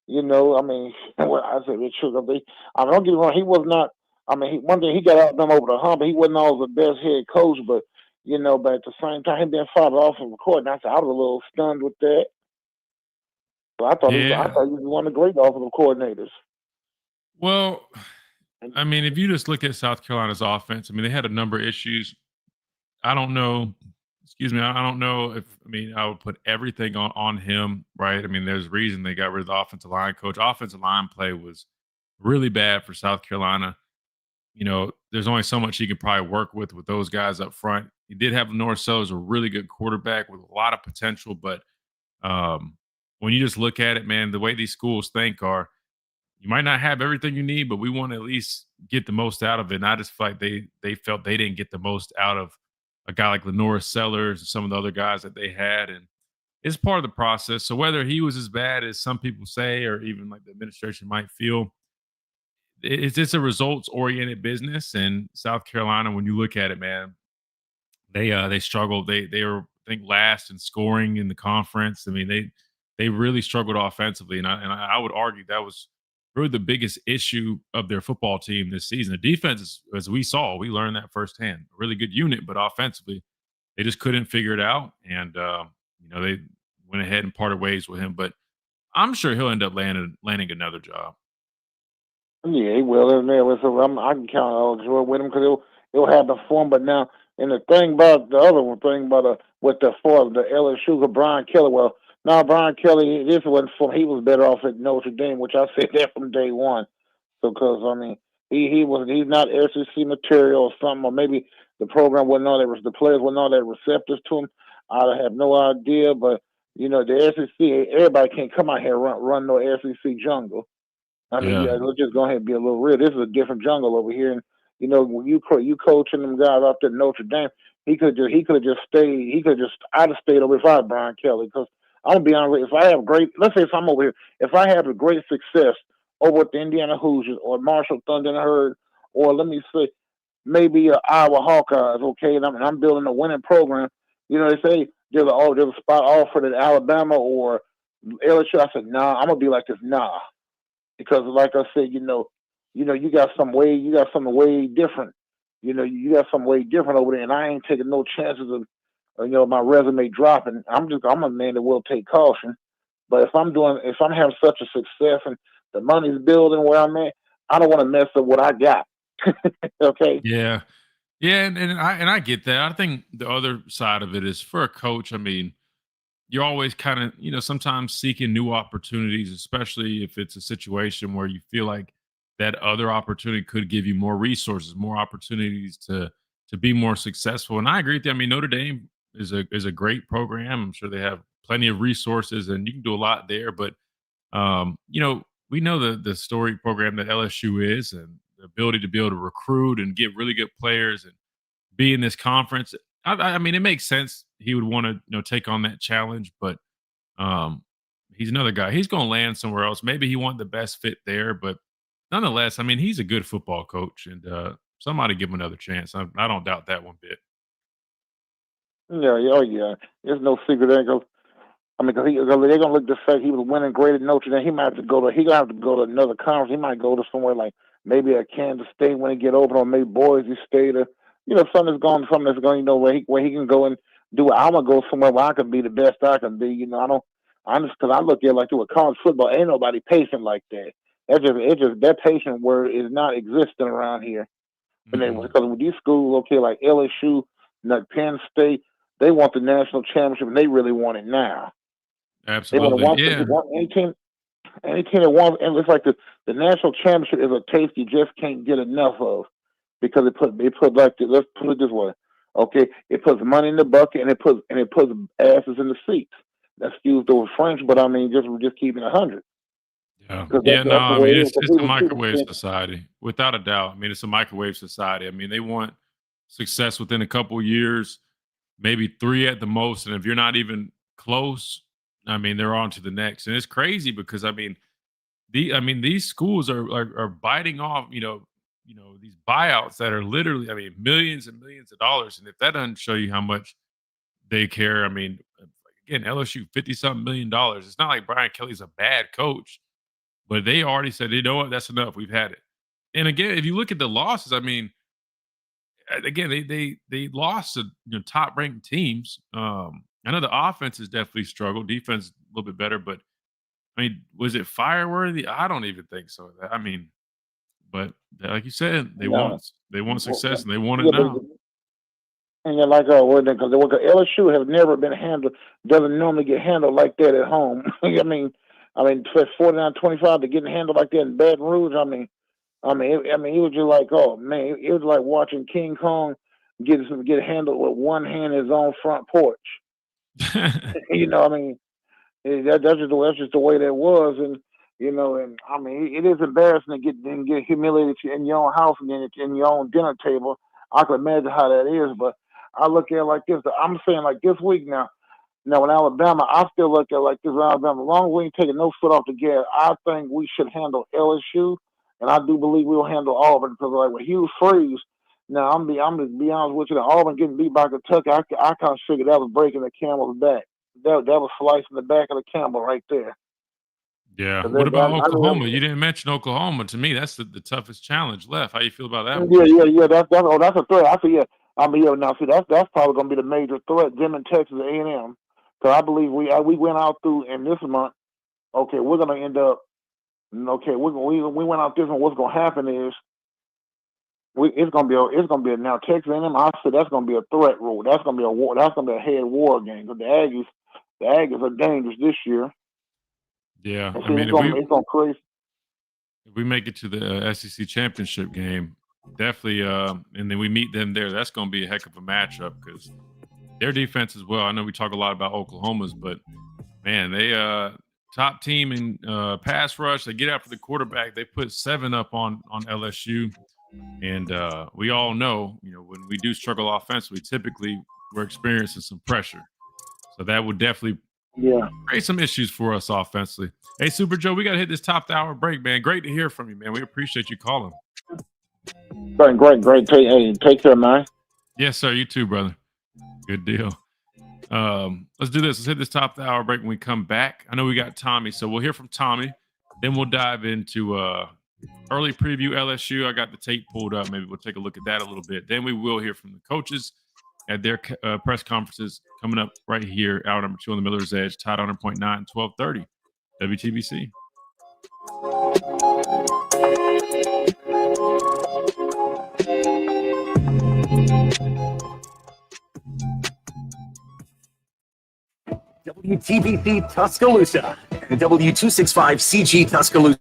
I mean, well, I said it's true. Don't get me wrong. He was not. I mean, one thing he got out them over the hump. He wasn't always the best head coach, but but at the same time, he being fired off of the court. And I said I was a little stunned with that. So I Yeah. thought he was one of the great offensive coordinators. Well, I mean, if you just look at South Carolina's offense, I mean, they had a number of issues. I don't know. Excuse me. I don't know if I would put everything on him, right? I mean, there's a reason they got rid of the offensive line coach. Offensive line play was really bad for South Carolina. There's only so much he could probably work with those guys up front. He did have North Sellers, a really good quarterback with a lot of potential, but when you just look at it, man, the way these schools think are, you might not have everything you need, but we want to at least get the most out of it. And I just feel like they felt they didn't get the most out of a guy like Lenora Sellers and some of the other guys that they had. And it's part of the process. So whether he was as bad as some people say, or even like the administration might feel, it's a results oriented business. And South Carolina, when you look at it, man, they struggled. They were, I think, last in scoring in the conference. I mean, they really struggled offensively, and I would argue that was really the biggest issue of their football team this season. The defense, as we saw, we learned that firsthand. A really good unit, but offensively, they just couldn't figure it out, and they went ahead and parted ways with him. But I'm sure he'll end up landing another job. Yeah, he will. So I can count on Joy with him because it'll happen for him. But now, and the thing about the other one thing about with the LSU with Brian Kelly. Well, now Brian Kelly, this wasn't for him. He was better off at Notre Dame, which I said that from day one. So, because I mean, he's not SEC material or something, or maybe the program wasn't all that the players weren't all that receptive to him. I have no idea, but the SEC, everybody can't come out here and run no SEC jungle. I mean, Yeah. let's just go ahead and be a little real. This is a different jungle over here, and when you coaching them guys out there at Notre Dame, he could have just stayed. I'd have stayed over if I had Brian Kelly, because I'm gonna be honest. If I have let's say if I'm over here, if I have a great success over at the Indiana Hoosiers or Marshall Thunder and Herd, or let me say maybe Iowa Hawkeyes, okay, and I'm building a winning program. They say there's a spot offered at Alabama or LSU. I said, nah, I'm gonna be like this, nah. Because, like I said, you got something way different. You got something way different over there, and I ain't taking no chances of, my resume dropping. I'm a man that will take caution. But if I'm having such a success and the money's building where I'm at, I don't want to mess up what I got. Okay. Yeah. Yeah, and I get that. I think the other side of it is, for a coach, I mean, you're always kind of, sometimes seeking new opportunities, especially if it's a situation where you feel like that other opportunity could give you more resources, more opportunities to be more successful. And I agree with you. I mean, Notre Dame is a great program. I'm sure they have plenty of resources and you can do a lot there. But we know the story program that LSU is, and the ability to be able to recruit and get really good players and be in this conference. I mean, it makes sense he would want to take on that challenge, but he's another guy. He's going to land somewhere else. Maybe he wasn't the best fit there, but nonetheless, I mean, he's a good football coach, and somebody give him another chance. I don't doubt that one bit. Yeah. There's no secret there. I mean, because they're gonna look the fact he was winning great at Notre Dame. He might have to go to another conference. He might go to somewhere like maybe at Kansas State when he get open, or maybe Boise State, or something that's going, where he can go and do it. I'm gonna go somewhere where I can be the best I can be. Because I look at it like with college football, ain't nobody patient like that. That patient word is not existing around here. Because with these schools, okay, like LSU, like Penn State, they want the national championship and they really want it now. Absolutely. They want any team that wants, and it's like the national championship is a taste you just can't get enough of, because it put like let's put it this way, okay, it puts money in the bucket and it puts asses in the seats. Excuse the French, but I mean just keeping 100. Yeah. I mean, it's a microwave society, without a doubt. I mean, it's a microwave society. I mean, they want success within a couple of years, maybe 3 at the most, and if you're not even close, I mean, they're on to the next. And it's crazy because these schools are biting off, these buyouts that are literally, I mean, millions and millions of dollars. And if that doesn't show you how much they care, I mean, again, LSU $50-something million. It's not like Brian Kelly's a bad coach, but they already said, you know what, that's enough. We've had it. And again, if you look at the losses, I mean, again, they lost to top ranked teams. I know the offense has definitely struggled. Defense a little bit better, but I mean, was it fireworthy? I don't even think so. I mean, but like you said, they want success and they want it now. And you're like, oh, well, because LSU has never been handled, doesn't normally get handled like that at home. I mean, for 49-25 to getting handled like that in Baton Rouge, it was just like, oh man, it was like watching King Kong get handled with one hand in his own front porch. That's just the way that was, and it is embarrassing to get humiliated in your own house and then in your own dinner table. I can imagine how that is, but I look at it like this. I'm saying like this week now in Alabama, I still look at it like this in Alabama. As long as we ain't taking no foot off the gas, I think we should handle LSU, and I do believe we'll handle Auburn because like with Hugh Freeze. Now I'm just be honest with you. Auburn getting beat by Kentucky, I kind of figured that was breaking the camel's back. That was slicing the back of the camel right there. Yeah. What about Oklahoma? You didn't mention Oklahoma. To me, that's the toughest challenge left. How you feel about that one? Yeah. That's a threat. I see. Yeah. Now see that's probably going to be the major threat. Them in Texas A&M. So I believe we went out through in this month. Okay, we're going to end up. Okay, we went out this one. What's going to happen is it's going to be now Texas A&M. I said that's going to be a threat rule. That's going to be a war. That's going to be a head war game. Because the Aggies are dangerous this year. Yeah, I mean, it's going crazy. If we make it to the SEC championship game, definitely, and then we meet them there, that's going to be a heck of a matchup because their defense as well. I know we talk a lot about Oklahoma's, but man, they top team in pass rush. They get after the quarterback. They put 7 up on LSU, and we all know, when we do struggle offensively, typically we're experiencing some pressure. So that would definitely create some issues for us offensively. Hey, Super Joe, we got to hit this top of the hour break, man. Great to hear from you, man. We appreciate you calling. Great. Take care, man. Yes, sir. You too, brother. Good deal. Let's do this. Let's hit this top of the hour break when we come back. I know we got Tommy, so we'll hear from Tommy. Then we'll dive into early preview LSU. I got the tape pulled up. Maybe we'll take a look at that a little bit. Then we will hear from the coaches at their press conferences coming up right here, hour number 2 on the Miller's Edge, Tide 100.9, 1230, WTBC. WTBC Tuscaloosa and W265CG Tuscaloosa.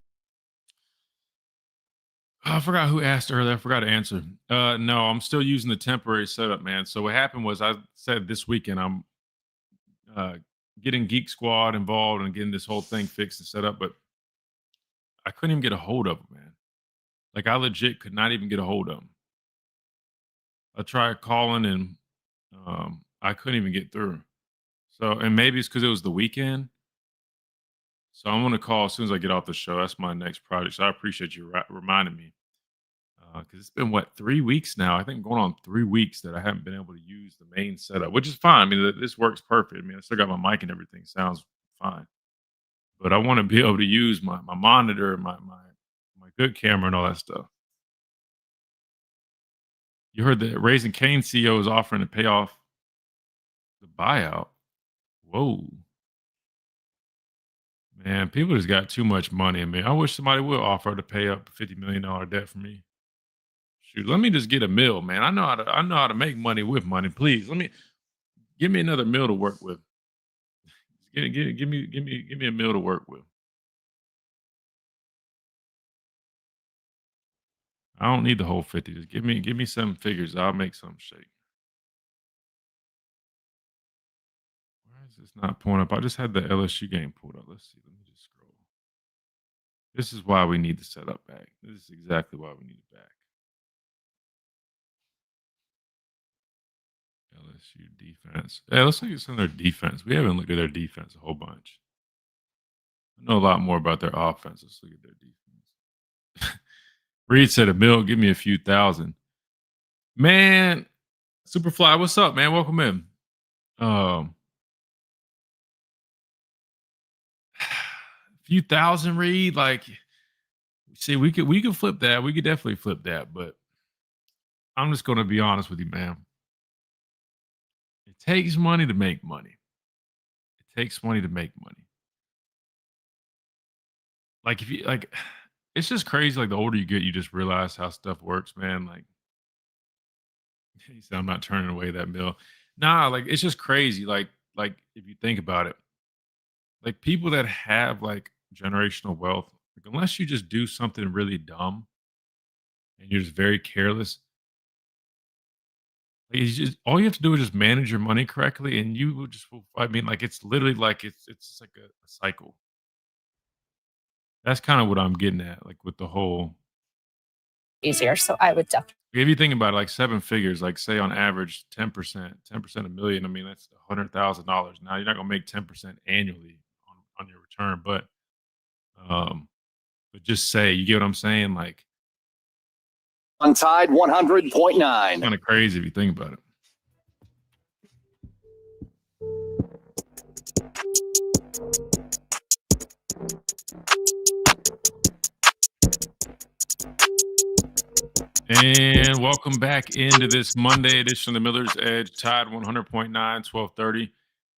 I forgot who asked earlier. I forgot to answer. No, I'm still using the temporary setup, man. So what happened was I said this weekend I'm getting Geek Squad involved and getting this whole thing fixed and set up, but I couldn't even get a hold of them, man. Like I legit could not even get a hold of them. I tried calling and I couldn't even get through. So, and maybe it's because it was the weekend. So I'm going to call as soon as I get off the show. That's my next project. So I appreciate you reminding me. Because it's been, 3 weeks now? I think going on 3 weeks that I haven't been able to use the main setup, which is fine. I mean, this works perfect. I mean, I still got my mic and everything. Sounds fine. But I want to be able to use my monitor, my good camera and all that stuff. You heard that Raising Cane CEO is offering to pay off the buyout. Whoa. Man, people just got too much money. I mean, I wish somebody would offer to pay up a $50 million debt for me. Shoot, let me just get a mill, man. I know how to make money with money. Please, give me another mill to work with. Give me a mill to work with. I don't need the whole 50. Just give me 7 figures. I'll make something shake. Why is this not pulling up? I just had the LSU game pulled up. Let's see. Let me just scroll. This is why we need the setup back. This is exactly why we need it back. LSU defense. Hey, let's look at some of their defense. We haven't looked at their defense a whole bunch. I know a lot more about their offense. Let's look at their defense. Reed said a mill, give me a few thousand. Man, Superfly, what's up, man? Welcome in. few thousand, Reed. Like, see, we could flip that. We could definitely flip that. But I'm just going to be honest with you, man. It takes money to make money. It takes money to make money. Like, if you like, it's just crazy. Like, the older you get, you just realize how stuff works, man. Like, he said, I'm not turning away that mill. Nah, like, it's just crazy. Like if you think about it, like people that have like generational wealth, like, unless you just do something really dumb and you're just very careless, like, it's just all you have to do is just manage your money correctly, and you will just. I mean, like, it's literally like it's like a cycle. That's kind of what I'm getting at, like with the whole. Easier. So I would definitely. If you think about it, like seven figures, like say on average 10%, 10% a million. I mean, that's $100,000. Now you're not gonna make 10% annually on your return, but just say, you get what I'm saying? Like, On Tide 100.9. kind of crazy if you think about it. And welcome back into this Monday edition of the Miller's Edge, Tide 100.9, 1230.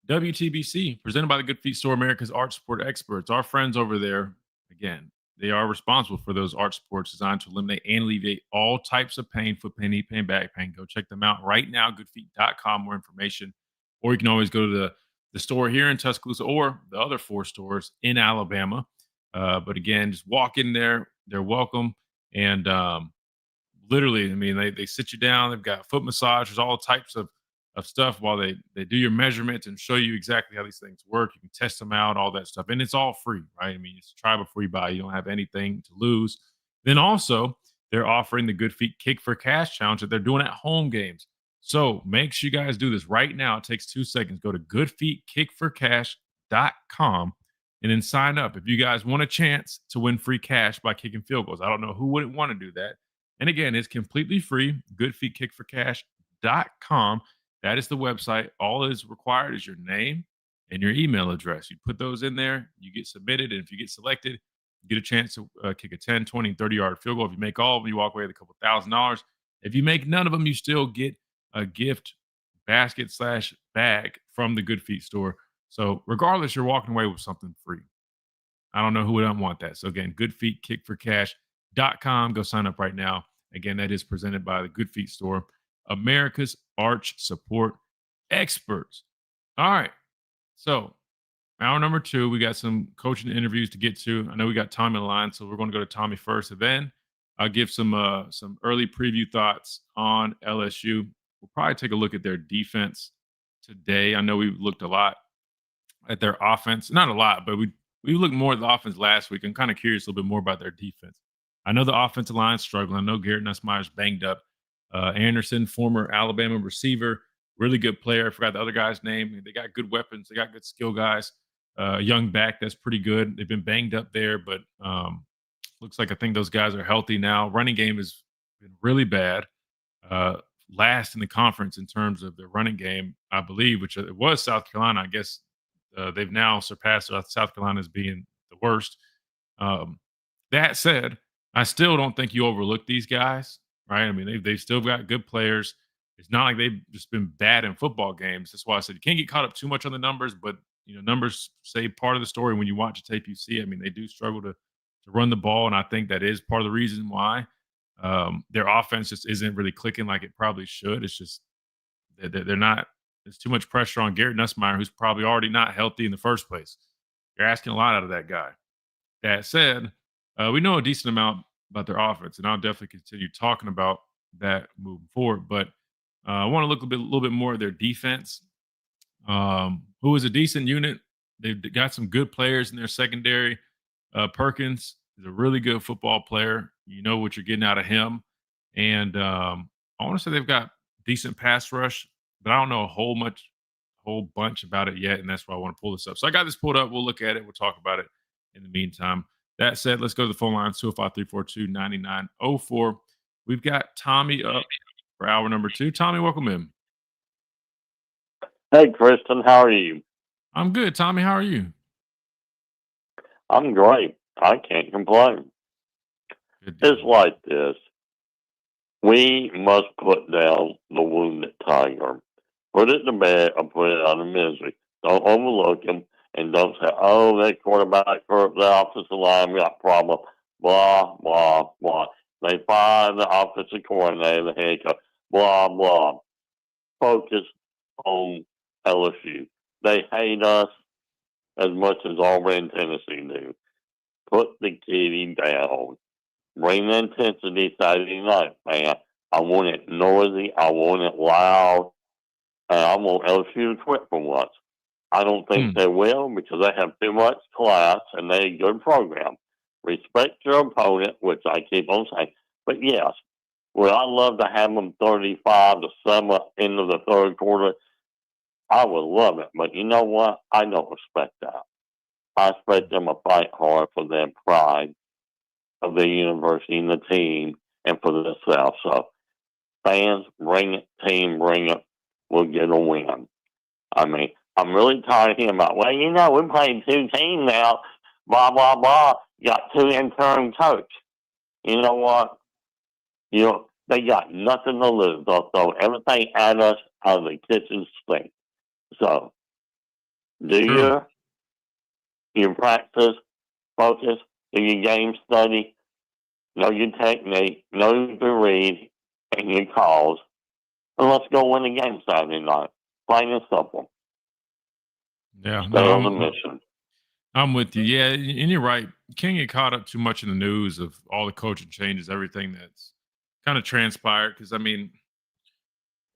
WTBC, presented by the Good Feet Store, America's Arch Sport Experts. Our friends over there, again, they are responsible for those arch sports designed to eliminate and alleviate all types of pain, foot pain, knee pain, back pain. Go check them out right now, goodfeet.com, more information. Or you can always go to the store here in Tuscaloosa or the other 4 stores in Alabama. But again, just walk in there. They're welcome. And literally, I mean, they sit you down. They've got foot massages, all types of stuff while they do your measurements and show you exactly how these things work. You can test them out, all that stuff. And it's all free, right? I mean, it's try before you buy. You don't have anything to lose. Then also, they're offering the Good Feet Kick for Cash challenge that they're doing at home games. So make sure you guys do this right now. It takes 2 seconds. Go to goodfeetkickforcash.com and then sign up. If you guys want a chance to win free cash by kicking field goals, I don't know who wouldn't want to do that. And again, it's completely free. Goodfeetkickforcash.com. That is the website. All that is required is your name and your email address. You put those in there, you get submitted, and if you get selected, you get a chance to kick a 10, 20, and 30-yard field goal. If you make all of them, you walk away with a couple $1,000. If you make none of them, you still get a gift basket/bag from the Good Feet store. So regardless, you're walking away with something free. I don't know who wouldn't want that. So again, goodfeetkickforcash.com. Go sign up right now. Again, that is presented by the Good Feet store, America's Arch Support Experts. All right. So hour number 2, we got some coaching interviews to get to. I know we got Tommy on the line, so we're going to go to Tommy first, and then I'll give some early preview thoughts on LSU. We'll probably take a look at their defense today. I know we looked a lot at their offense. Not a lot, but we looked more at the offense last week. I'm kind of curious a little bit more about their defense. I know the offensive line's struggling. I know Garrett Nussmeier's banged up. Anderson, former Alabama receiver, really good player. I forgot the other guy's name. They got good weapons. They got good skill guys. Young back, that's pretty good. They've been banged up there, but looks like I think those guys are healthy now. Running game has been really bad. Last in the conference in terms of their running game, I believe, which it was South Carolina. I guess they've now surpassed South Carolina as being the worst. That said, I still don't think you overlook these guys, right? I mean, they've still got good players. It's not like they've just been bad in football games. That's why I said you can't get caught up too much on the numbers, but numbers say part of the story. When you watch the tape, you see. I mean, they do struggle to run the ball, and I think that is part of the reason why their offense just isn't really clicking like it probably should. It's just they're not. There's too much pressure on Garrett Nussmeier, who's probably already not healthy in the first place. You're asking a lot out of that guy. That said, we know a decent amount about their offense, and I'll definitely continue talking about that moving forward. But I want to look a little bit more at their defense, who is a decent unit. They've got some good players in their secondary. Perkins is a really good football player. You know what you're getting out of him. And I want to say they've got decent pass rush, but I don't know a whole bunch about it yet, and that's why I want to pull this up. So I got this pulled up. We'll look at it. We'll talk about it in the meantime. That said, let's go to the phone lines, 205-342-9904. We've got Tommy up for hour number 2. Tommy, welcome in. Hey, Kristen, how are you? I'm good. Tommy, how are you? I'm great. I can't complain. It's like this. We must put down the wounded tiger. Put it to bed or put it out of misery. Don't overlook him and don't say, oh, that quarterback or the offensive line got problem. Blah, blah, blah. They fired the offensive coordinator, the head coach. Blah, blah. Focus on LSU. They hate us as much as Auburn and Tennessee do. Put the kitty down. Bring the intensity Saturday night, man. I want it noisy. I want it loud. And I want LSU to quit for once. I don't think they will because they have too much class and they're a good program. Respect your opponent, which I keep on saying. But yes, would I love to have them 35-7 into the third quarter? I would love it. But you know what? I don't respect that. I expect them to fight hard for their pride of the university and the team and for themselves. So fans, bring it. Team, bring it. We'll get a win. I mean, I'm really tired of hearing about, well, you know, we're playing two teams now, blah, blah, blah. Got two interim coach. You know what? You know, they got nothing to lose. They'll throw everything at us out of the kitchen sink. So, do your practice, focus, do your game study, know your technique, know your read, and your calls, and let's go win the game Saturday night. Plain and simple. Yeah, Stay on the mission. I'm with you. Yeah, and you're right. You can't get caught up too much in the news of all the coaching changes, everything that's kind of transpired. Because, I mean,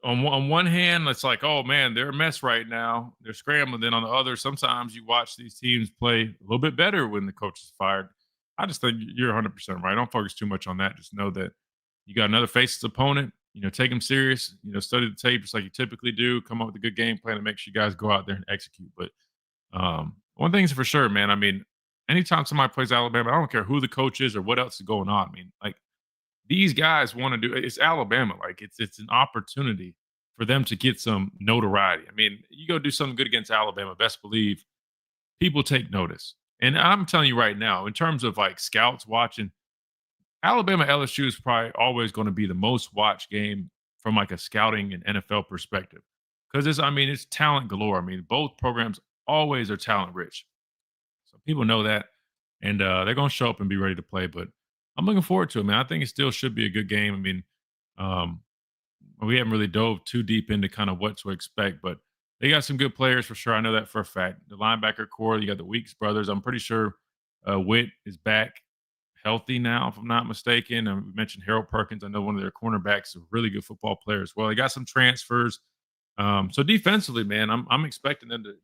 on one hand, it's like, oh, man, they're a mess right now. They're scrambling. Then on the other, sometimes you watch these teams play a little bit better when the coach is fired. I just think you're 100% right. Don't focus too much on that. Just know that you got another faceless opponent. You know, take them serious. You know, study the tape just like you typically do. Come up with a good game plan and make sure you guys go out there and execute. But one thing's for sure, man. I mean, anytime somebody plays Alabama, I don't care who the coach is or what else is going on. I mean, like these guys want to do it's Alabama. Like it's an opportunity for them to get some notoriety. I mean, you go do something good against Alabama, best believe people take notice. And I'm telling you right now, in terms of like scouts watching, Alabama LSU is probably always going to be the most watched game from like a scouting and NFL perspective. Because it's talent galore. I mean, both programs always are talent rich. So people know that. And they're going to show up and be ready to play. But I'm looking forward to it, man. I think it still should be a good game. I mean, we haven't really dove too deep into kind of what to expect, but they got some good players for sure. I know that for a fact. The linebacker core, you got the Weeks brothers. I'm pretty sure Witt is back healthy now, if I'm not mistaken. We mentioned Harold Perkins. I know one of their cornerbacks, a really good football player as well. They got some transfers. So defensively, man, I'm expecting them to,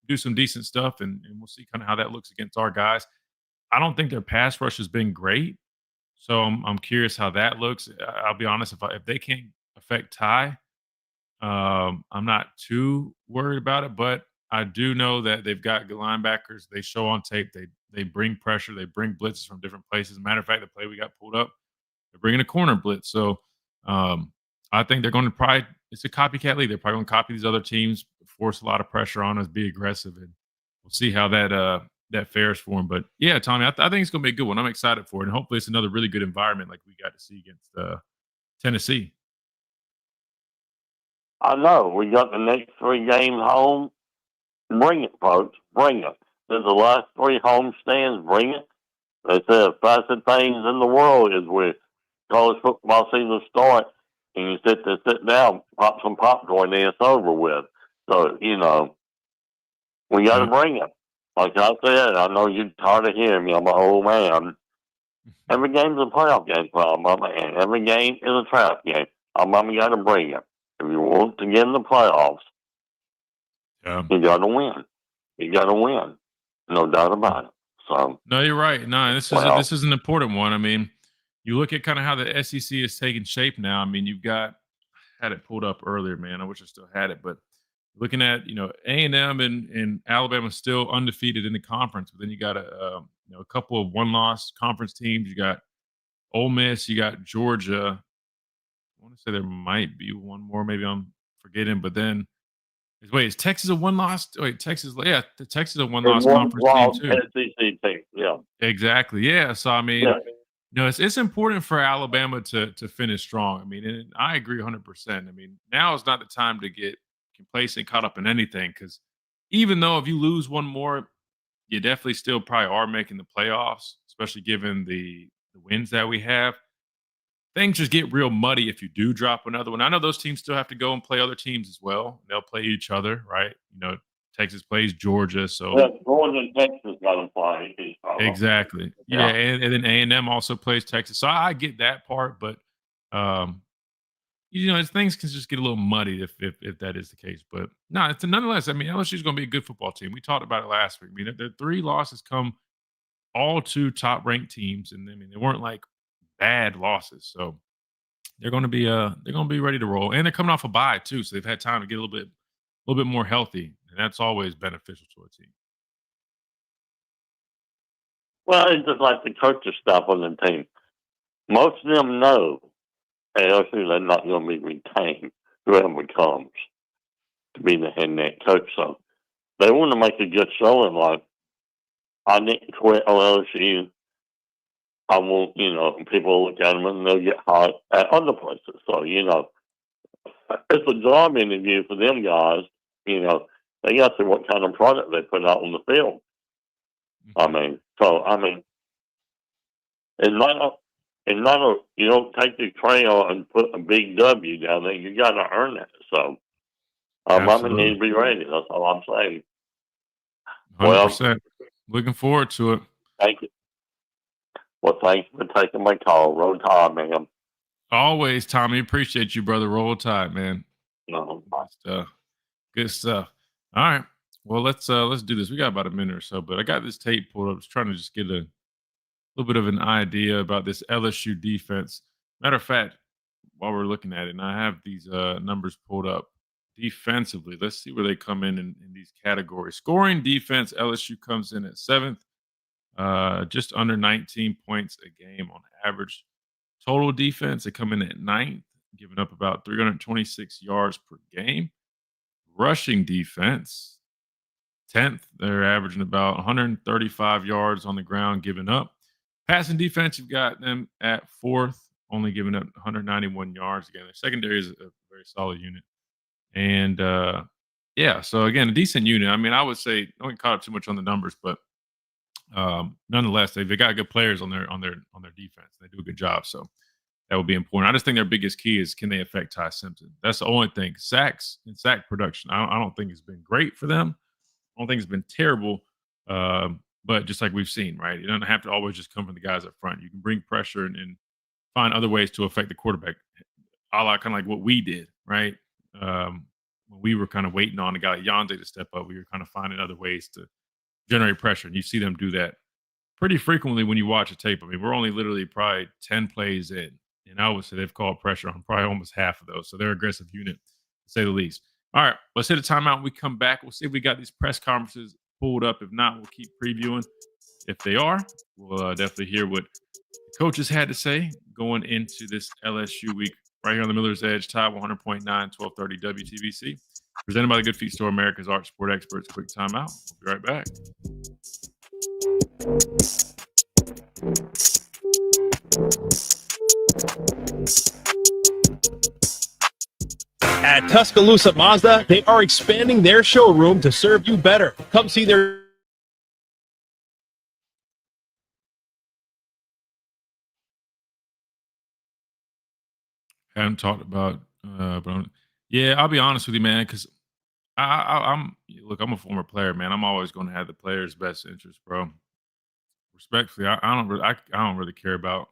do some decent stuff, and we'll see kind of how that looks against our guys. I don't think their pass rush has been great, so I'm curious how that looks. I'll be honest, if they can't affect Ty, I'm not too worried about it, but I do know that they've got good linebackers. They show on tape. They bring pressure. They bring blitzes from different places. Matter of fact, the play we got pulled up, they're bringing a corner blitz. So I think they're going to probably – it's a copycat league. They're probably going to copy these other teams, force a lot of pressure on us, be aggressive, and we'll see how that fares for them. But, yeah, Tommy, I think it's going to be a good one. I'm excited for it, and hopefully it's another really good environment like we got to see against Tennessee. I know. We got the next 3 games home. Bring it, folks. Bring it. There's the last 3 home stands. Bring it. They say the fastest things in the world is with college football season start, and you sit down, pop some popcorn, and it's over with. So, we got to bring it. Like I said, I know you're tired of hearing me. I'm an old man. Every game's a playoff game for Alabama, and every game is a trap game. Alabama got to bring it. If you want to get in the playoffs, you got to win. You got to win. No doubt about it. So no, you're right. No, this is an important one. I mean, you look at kind of how the SEC is taking shape now. I mean, had it pulled up earlier, man. I wish I still had it, but looking at A&M and Alabama still undefeated in the conference, but then you got a couple of one-loss conference teams. You got Ole Miss, you got Georgia. I want to say there might be one more, maybe I'm forgetting, but then Wait, is Texas a one-loss? Wait, Texas, yeah, Texas is a And one-loss one conference team lost too. SEC team. Yeah. Exactly. Yeah. So I mean, Yeah. it's important for Alabama to finish strong. I mean, and I agree 100%. I mean, now is not the time to get complacent, caught up in anything, because even though if you lose one more, you definitely still probably are making the playoffs, especially given the wins that we have. Things just get real muddy if you do drop another one. I know those teams still have to go and play other teams as well. They'll play each other, right? Texas plays Georgia, so Yeah, Georgia and Texas got to play each other. exactly. Yeah, and then A&M also plays Texas. So I get that part, but things can just get a little muddy if that is the case. But no, it's nonetheless. I mean, LSU is going to be a good football team. We talked about it last week. I mean, their 3 losses come all to top ranked teams, and I mean they weren't like bad losses. So they're going to be ready to roll, and they're coming off a bye too, so they've had time to get a little bit more healthy, and that's always beneficial to a team. Well, it's just like the coaching staff on the team. Most of them know LSU they're not going to be retained, whoever comes to be the head net coach. So they want to make a good showing. Like, I didn't quit on LSU. I want, people look at them and they'll get hot at other places. So, it's a job interview for them guys. They got to see what kind of product they put out on the field. It's not you don't take the crayon and put a big W down there. You got to earn it. So, I'm going to need to be ready. That's all I'm saying. 100%. Looking forward to it. Thank you. Well, thanks for taking my call. Roll Tide, man. Always, Tommy. Appreciate you, brother. Roll Tide, man. No, good stuff. All right. Well, let's do this. We got about a minute or so, but I got this tape pulled up. I was trying to just get a little bit of an idea about this LSU defense. Matter of fact, while we're looking at it, and I have these numbers pulled up defensively. Let's see where they come in these categories. Scoring defense, LSU comes in at 7th. Just under 19 points a game on average. Total defense, they come in at 9th, giving up about 326 yards per game. Rushing defense, 10th. They're averaging about 135 yards on the ground given up. Passing defense, you've got them at 4th, only giving up 191 yards. Again, their secondary is a very solid unit. And, so again, a decent unit. I mean, I would say, don't get caught up too much on the numbers, but nonetheless, they've got good players on their defense. They do a good job, so that would be important. I just think their biggest key is, can they affect Ty Simpson? That's the only thing. Sacks and sack production, I don't think it's been great for them. I don't think it's been terrible, but just like we've seen, right? It doesn't have to always just come from the guys up front. You can bring pressure and find other ways to affect the quarterback, a la kind of like what we did, right? When we were kind of waiting on a guy like Yonde to step up, we were kind of finding other ways to generate pressure, and you see them do that pretty frequently when you watch a tape. I mean, we're only literally probably 10 plays in, and I would say they've called pressure on probably almost half of those. So they're an aggressive unit, to say the least. All right, let's hit a timeout. When we come back, we'll see if we got these press conferences pulled up. If not, we'll keep previewing. If they are, we'll definitely hear what the coaches had to say going into this LSU week right here on the Miller's Edge, Tide 100.9, 1230 WTBC. Presented by the Good Feet Store, America's Art Sport Experts. Quick timeout. We'll be right back. At Tuscaloosa Mazda, they are expanding their showroom to serve you better. Come see their... Haven't talked about, but I'll be honest with you, man, because I'm a former player, man. I'm always going to have the player's best interest, bro. Respectfully, I don't really care about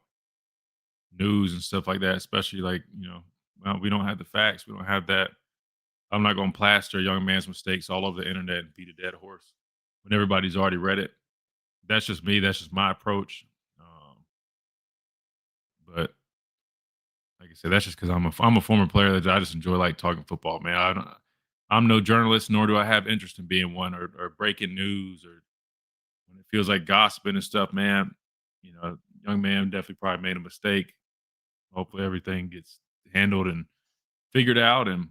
news and stuff like that, especially like, we don't have the facts. We don't have that. I'm not going to plaster a young man's mistakes all over the internet and beat a dead horse when everybody's already read it. That's just me. That's just my approach. But like I said, that's just because I'm a former player that I just enjoy like talking football, man. I'm no journalist, nor do I have interest in being one or breaking news or when it feels like gossiping and stuff, man. Young man definitely probably made a mistake. Hopefully everything gets handled and figured out, and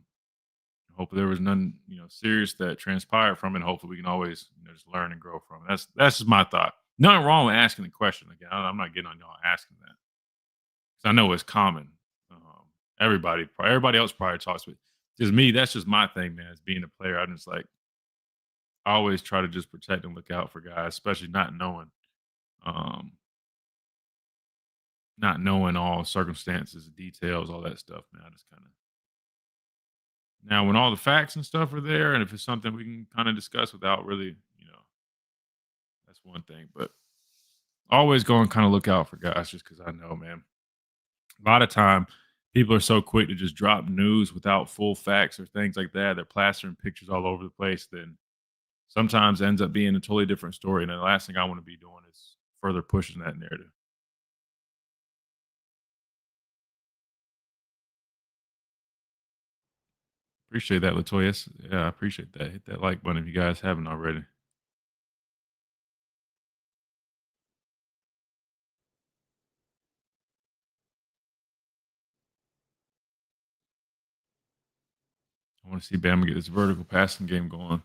Hopefully there was none, serious that transpired from it. Hopefully we can always, just learn and grow from it. That's just my thought. Nothing wrong with asking the question. Again, I'm not getting on y'all asking that. 'Cause I know it's common. Everybody else probably talks with. Just me, that's just my thing, man. As being a player, I'm just like, I always try to just protect and look out for guys, especially not knowing all circumstances, details, all that stuff, man. I just kind of now when all the facts and stuff are there, and if it's something we can kind of discuss without really, that's one thing. But always go and kind of look out for guys, just because I know, man. A lot of time, people are so quick to just drop news without full facts or things like that. They're plastering pictures all over the place. Then sometimes it ends up being a totally different story. And the last thing I want to be doing is further pushing that narrative. Appreciate that, Latoya. Yeah, I appreciate that. Hit that like button if you guys haven't already. I want to see Bama get this vertical passing game going.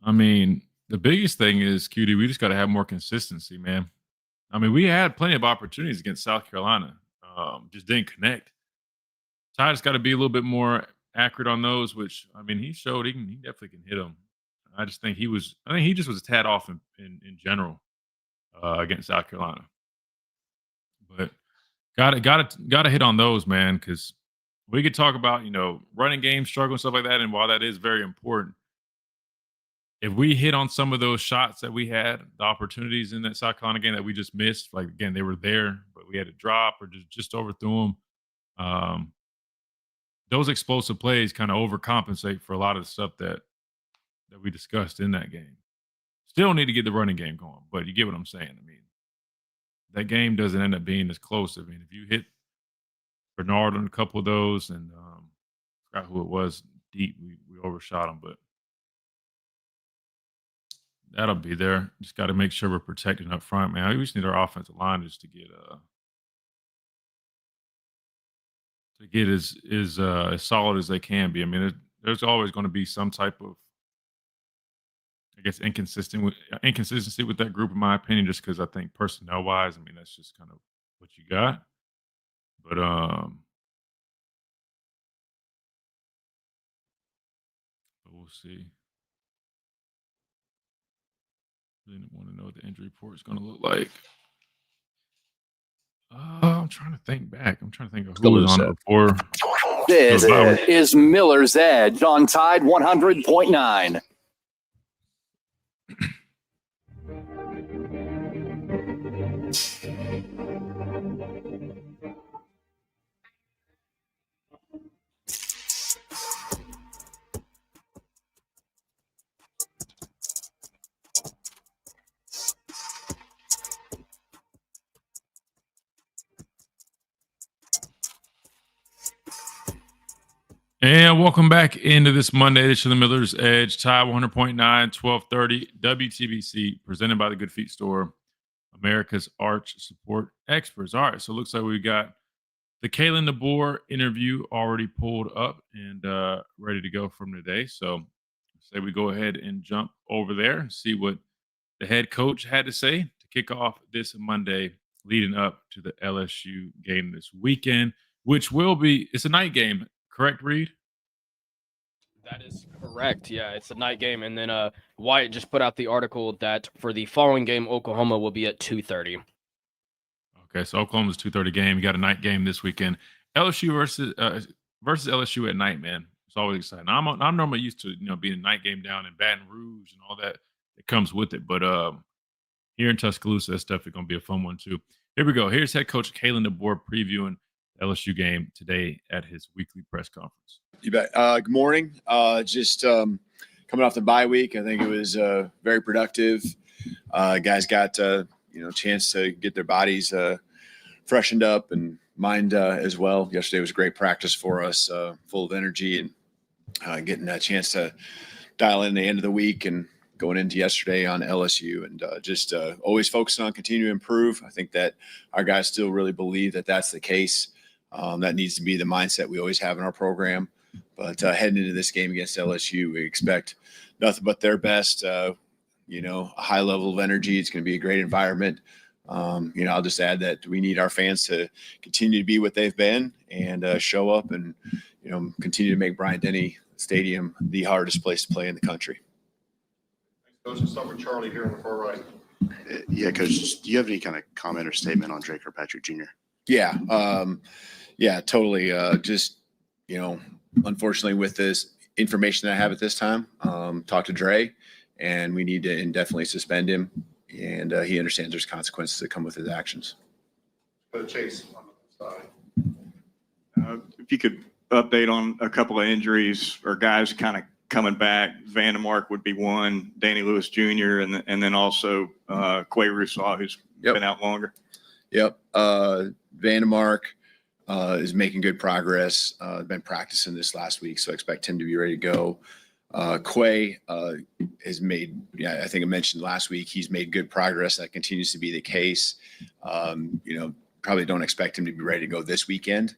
I mean, the biggest thing is, QD, we just got to have more consistency, man. I mean, we had plenty of opportunities against South Carolina. Just didn't connect. Ty just got to be a little bit more accurate on those, which, I mean, he showed he definitely can hit them. I think he just was a tad off in general against South Carolina. But gotta hit on those, man, because we could talk about, running game struggle and stuff like that. And while that is very important, if we hit on some of those shots that we had, the opportunities in that South Carolina game that we just missed, like, again, they were there, but we had to drop or just overthrew them. Those explosive plays kind of overcompensate for a lot of the stuff that we discussed in that game. Still need to get the running game going, but you get what I'm saying. I mean, that game doesn't end up being as close. I mean, if you hit Bernard on a couple of those, and forgot who it was deep, we overshot him, but that'll be there. Just got to make sure we're protecting up front, man. We just need our offensive line just to get as solid as they can be. I mean, there's always going to be some type of, I guess, inconsistency with that group, in my opinion, just because I think personnel wise, I mean, that's just kind of what you got. But we'll see. Really want to know what the injury report is going to look like. I'm trying to think back. I'm trying to think of who was on it before. This is Miller's Edge on Tide 100.9. And welcome back into this Monday edition of the Miller's Edge, Tide 100.9, 1230 WTBC, presented by the Good Feet Store, America's Arch Support Experts. All right, so it looks like we got the Kalen DeBoer interview already pulled up and ready to go from today. So say we go ahead and jump over there and see what the head coach had to say to kick off this Monday leading up to the LSU game this weekend, which will be, it's a night game. Correct, Reed? That is correct. Yeah, it's a night game. And then Wyatt just put out the article that for the following game, Oklahoma will be at 2:30. Okay, so Oklahoma's 2:30 game. You got a night game this weekend. LSU versus LSU at night, man. It's always exciting. I'm normally used to being a night game down in Baton Rouge and all that comes with it. But here in Tuscaloosa, that's definitely going to be a fun one too. Here we go. Here's head coach Kalen DeBoer previewing LSU game today at his weekly press conference. You bet. Good morning. Just coming off the bye week, I think it was very productive. Guys got chance to get their bodies freshened up and mind as well. Yesterday was a great practice for us, full of energy and getting a chance to dial in the end of the week and going into yesterday on LSU and just always focusing on continuing to improve. I think that our guys still really believe that that's the case. That needs to be the mindset we always have in our program. But heading into this game against LSU, we expect nothing but their best. A high level of energy. It's going to be a great environment. I'll just add that we need our fans to continue to be what they've been and show up and, continue to make Bryant-Denny Stadium the hardest place to play in the country. Coach, let's start with Charlie here on the far right. Yeah, Coach, do you have any kind of comment or statement on Drake Kirkpatrick Jr.? Yeah, totally. Unfortunately, with this information that I have at this time, talk to Dre, and we need to indefinitely suspend him. And he understands there's consequences that come with his actions. Chase on the side. If you could update on a couple of injuries or guys kind of coming back. Vandemark would be one, Danny Lewis Jr., and then also Quay Rousseau, who's been out longer. Yep. Vandemark is making good progress. Been practicing this last week, so I expect him to be ready to go. Quay has made, I think I mentioned last week, he's made good progress. That continues to be the case. Probably don't expect him to be ready to go this weekend.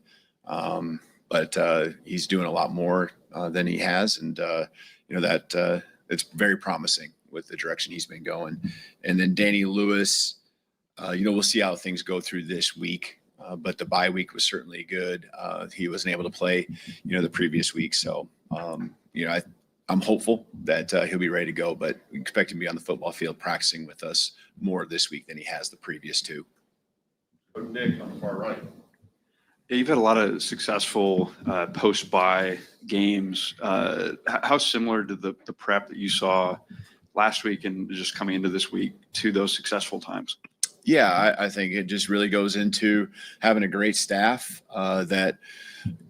But he's doing a lot more than he has. And, that it's very promising with the direction he's been going. And then Danny Lewis, we'll see how things go through this week. But the bye week was certainly good. He wasn't able to play, the previous week. So, I'm hopeful that he'll be ready to go, but we expect him to be on the football field practicing with us more this week than he has the previous two. Nick on the far right. Yeah, you've had a lot of successful post-bye games. How similar to the prep that you saw last week and just coming into this week to those successful times? Yeah, I think it just really goes into having a great staff that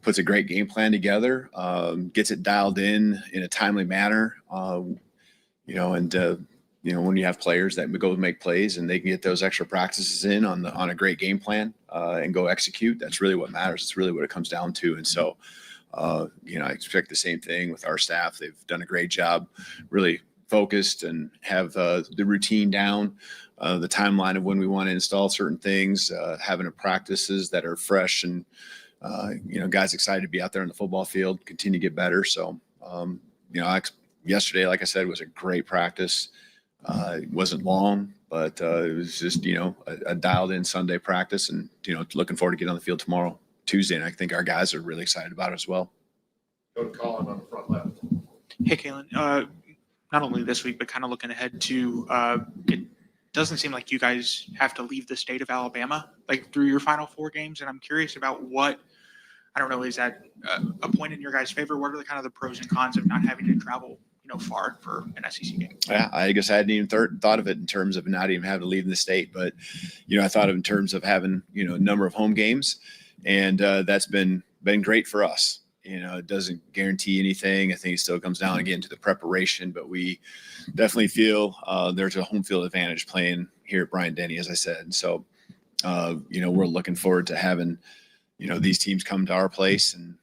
puts a great game plan together, gets it dialed in a timely manner, when you have players that go make plays and they can get those extra practices in on a great game plan and go execute, that's really what matters. It's really what it comes down to. And so, I expect the same thing with our staff. They've done a great job, really focused and have the routine down, the timeline of when we want to install certain things, having practices that are fresh and, guys excited to be out there on the football field, continue to get better. So, yesterday, like I said, was a great practice. It wasn't long, but it was just, a dialed in Sunday practice and, looking forward to getting on the field tomorrow, Tuesday. And I think our guys are really excited about it as well. Go to Colin on the front left. Hey, Kalen, not only this week, but kind of looking ahead to, it doesn't seem like you guys have to leave the state of Alabama, like through your final four games. And I'm curious about is that a point in your guys' favor? What are the kind of the pros and cons of not having to travel, far for an SEC game? Yeah, I guess I hadn't even thought of it in terms of not even having to leave the state, but I thought of in terms of having a number of home games, and that's been great for us. It doesn't guarantee anything. I think it still comes down again to the preparation, but we definitely feel there's a home field advantage playing here at Bryant-Denny, as I said. And so, we're looking forward to having these teams come to our place, and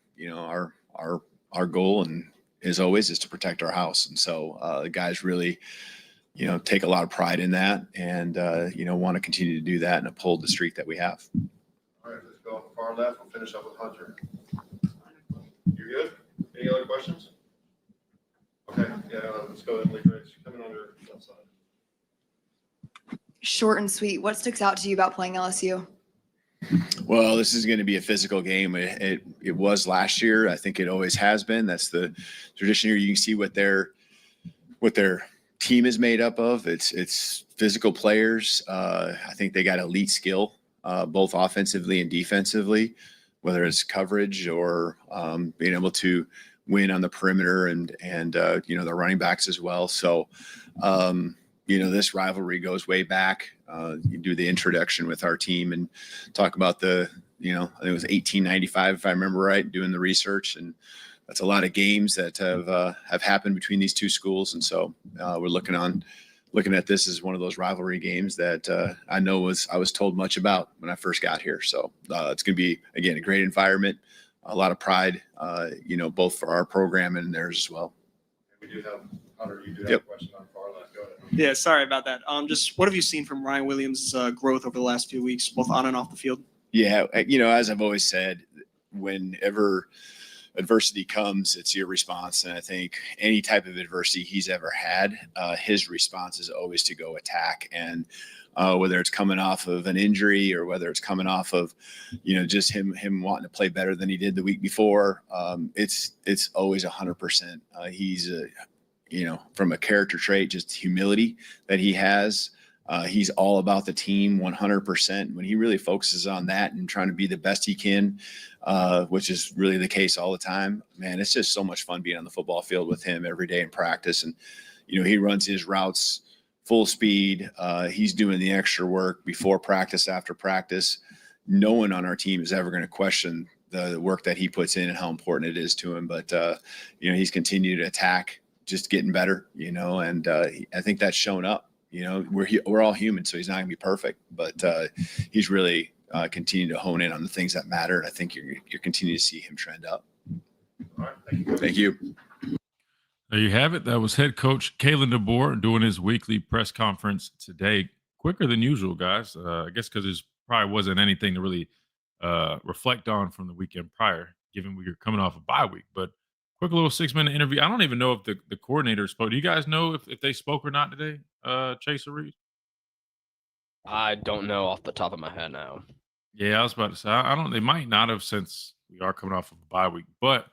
our goal and as always is to protect our house. And so the guys really, take a lot of pride in that and, want to continue to do that and uphold the streak that we have. All right, let's go far left. We'll finish up with Hunter. You good? Any other questions? Okay, let's go ahead and leave Rich. Coming on your left side. Short and sweet. What sticks out to you about playing LSU? Well, this is going to be a physical game. It was last year. I think it always has been. That's the tradition here. You can see what their team is made up of. It's physical players. I think they got elite skill, both offensively and defensively, whether it's coverage or being able to win on the perimeter and the running backs as well. So, this rivalry goes way back. You do the introduction with our team and talk about I think it was 1895, if I remember right, doing the research. And that's a lot of games that have happened between these two schools. And so we're looking at this as one of those rivalry games that I know I was told much about when I first got here. So it's going to be, again, a great environment, a lot of pride, both for our program and theirs as well. We do have, Hunter, you do have a question on far left. Go ahead. Yeah, sorry about that. Just what have you seen from Ryan Williams' growth over the last few weeks, both on and off the field? Yeah, as I've always said, whenever adversity comes, it's your response. And I think any type of adversity he's ever had, his response is always to go attack. And whether it's coming off of an injury or whether it's coming off of, just him wanting to play better than he did the week before, it's always 100%. He's from a character trait, just humility that he has. He's all about the team 100%. When he really focuses on that and trying to be the best he can, which is really the case all the time, man, it's just so much fun being on the football field with him every day in practice. And, he runs his routes full speed. He's doing the extra work before practice, after practice. No one on our team is ever going to question the work that he puts in and how important it is to him. But, he's continued to attack, just getting better, and I think that's shown up. We're all human, so he's not going to be perfect, but he's really continuing to hone in on the things that matter. And I think you're continuing to see him trend up. All right. Thank you. Thank you. There you have it. That was head coach Kalen DeBoer doing his weekly press conference today. Quicker than usual, guys. I guess because there probably wasn't anything to really reflect on from the weekend prior, given we were coming off a bye week. But quick little 6-minute interview. I don't even know if the coordinator spoke. Do you guys know if they spoke or not today, Chase or Reed? I don't know off the top of my head now. Yeah, I was about to say, I don't. They might not have, since we are coming off of a bye week. But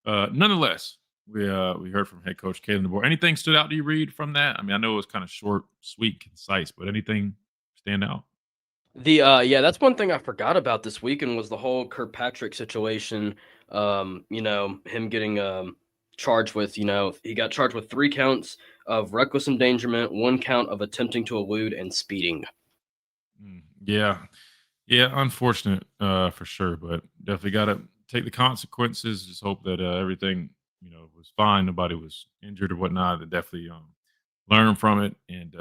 nonetheless, we heard from head coach Kalen DeBoer. Anything stood out to you, Reed, from that? I mean, I know it was kind of short, sweet, concise, but anything stand out? That's one thing I forgot about this weekend was the whole Kirkpatrick situation. Him getting charged with, he got charged with 3 counts of reckless endangerment, 1 count of attempting to elude, and speeding. Yeah, unfortunate for sure, but definitely got to take the consequences. Just hope that everything was fine, nobody was injured or whatnot. And definitely learn from it and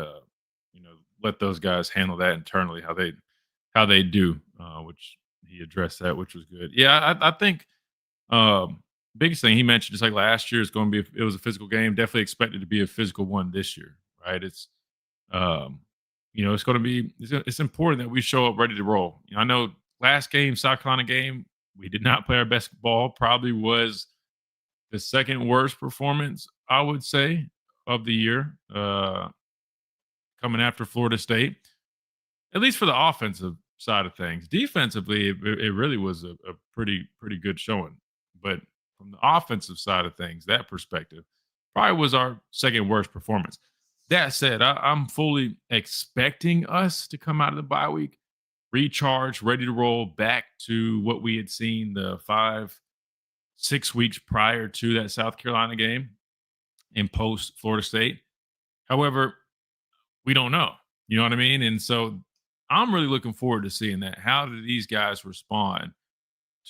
let those guys handle that internally how they do, which he addressed that, which was good. Yeah, I think biggest thing he mentioned, just like last year, is going to be it was a physical game. Definitely expected to be a physical one this year, right? It's it's going to be it's important that we show up ready to roll. I know last game, South Carolina game, we did not play our best ball. Probably was the second worst performance, I would say, of the year, coming after Florida State, at least for the offensive side of things. Defensively, it really was a pretty good showing. But from the offensive side of things, that perspective, probably was our second worst performance. That said, I'm fully expecting us to come out of the bye week, recharged, ready to roll back to what we had seen the 5-6 weeks prior to that South Carolina game in post Florida State. However, we don't know. You know what I mean? And so I'm really looking forward to seeing that. How do these guys respond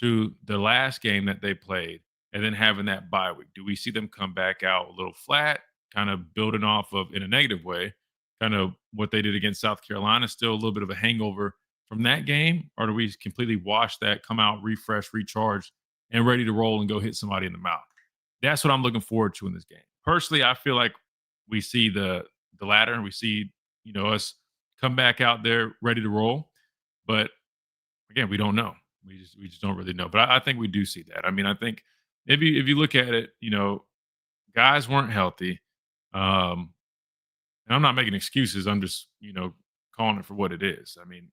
to the last game that they played and then having that bye week? Do we see them come back out a little flat, kind of building off of, in a negative way, kind of what they did against South Carolina, still a little bit of a hangover from that game? Or do we completely wash that, come out, refresh, recharge, and ready to roll and go hit somebody in the mouth? That's what I'm looking forward to in this game. Personally, I feel like we see the latter, and we see, us come back out there ready to roll. But again, we don't know. We just don't really know. But I think we do see that. I mean, I think if you look at it, guys weren't healthy. And I'm not making excuses. I'm just, calling it for what it is. I mean,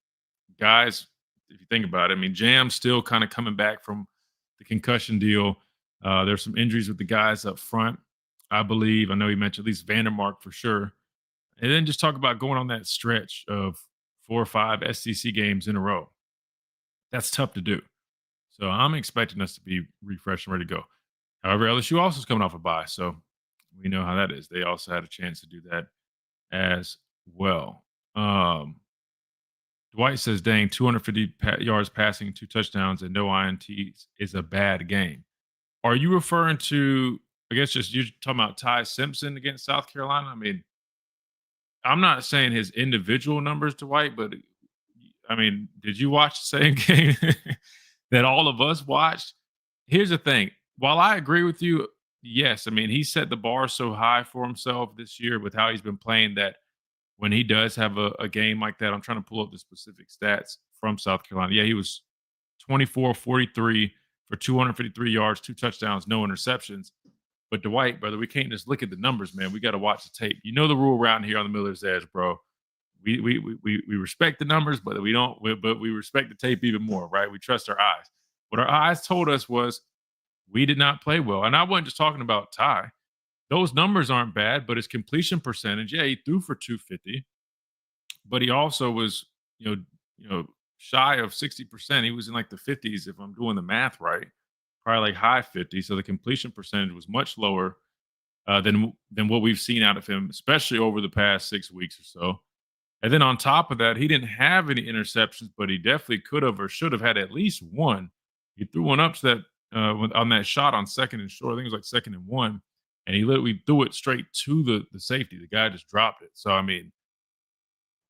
guys, if you think about it, I mean, Jam's still kind of coming back from the concussion deal. There's some injuries with the guys up front, I believe. I know he mentioned at least Vandermark for sure. And then just talk about going on that stretch of 4 or 5 SEC games in a row. That's tough to do. So I'm expecting us to be refreshed and ready to go. However, LSU also is coming off a bye, so we know how that is. They also had a chance to do that as well. Dwight says, dang, 250 yards passing, 2 touchdowns, and no INTs is a bad game. Are you referring to, I guess, just you're talking about Ty Simpson against South Carolina? I mean, I'm not saying his individual numbers, Dwight, but I mean, did you watch the same game that all of us watched? Here's the thing. While I agree with you, yes, I mean, he set the bar so high for himself this year with how he's been playing that when he does have a game like that, I'm trying to pull up the specific stats from South Carolina. Yeah, he was 24, 43, for 253 yards, 2 touchdowns, no interceptions. But Dwight, brother, we can't just look at the numbers, man. We got to watch the tape. You know the rule around here on the Miller's Edge, bro. We respect the numbers, but we respect the tape even more, right? We trust our eyes. What our eyes told us was we did not play well. And I wasn't just talking about Ty. Those numbers aren't bad, but his completion percentage, yeah, he threw for 250, but he also was, shy of 60%. He was in like the 50s, if I'm doing the math right, probably like high 50s. So the completion percentage was much lower than what we've seen out of him, especially over the past 6 weeks or so. And then on top of that, he didn't have any interceptions, but he definitely could have or should have had at least one. He threw one up to that on that shot on 2nd and short. I think it was like 2nd and 1. And he literally threw it straight to the safety. The guy just dropped it. So, I mean,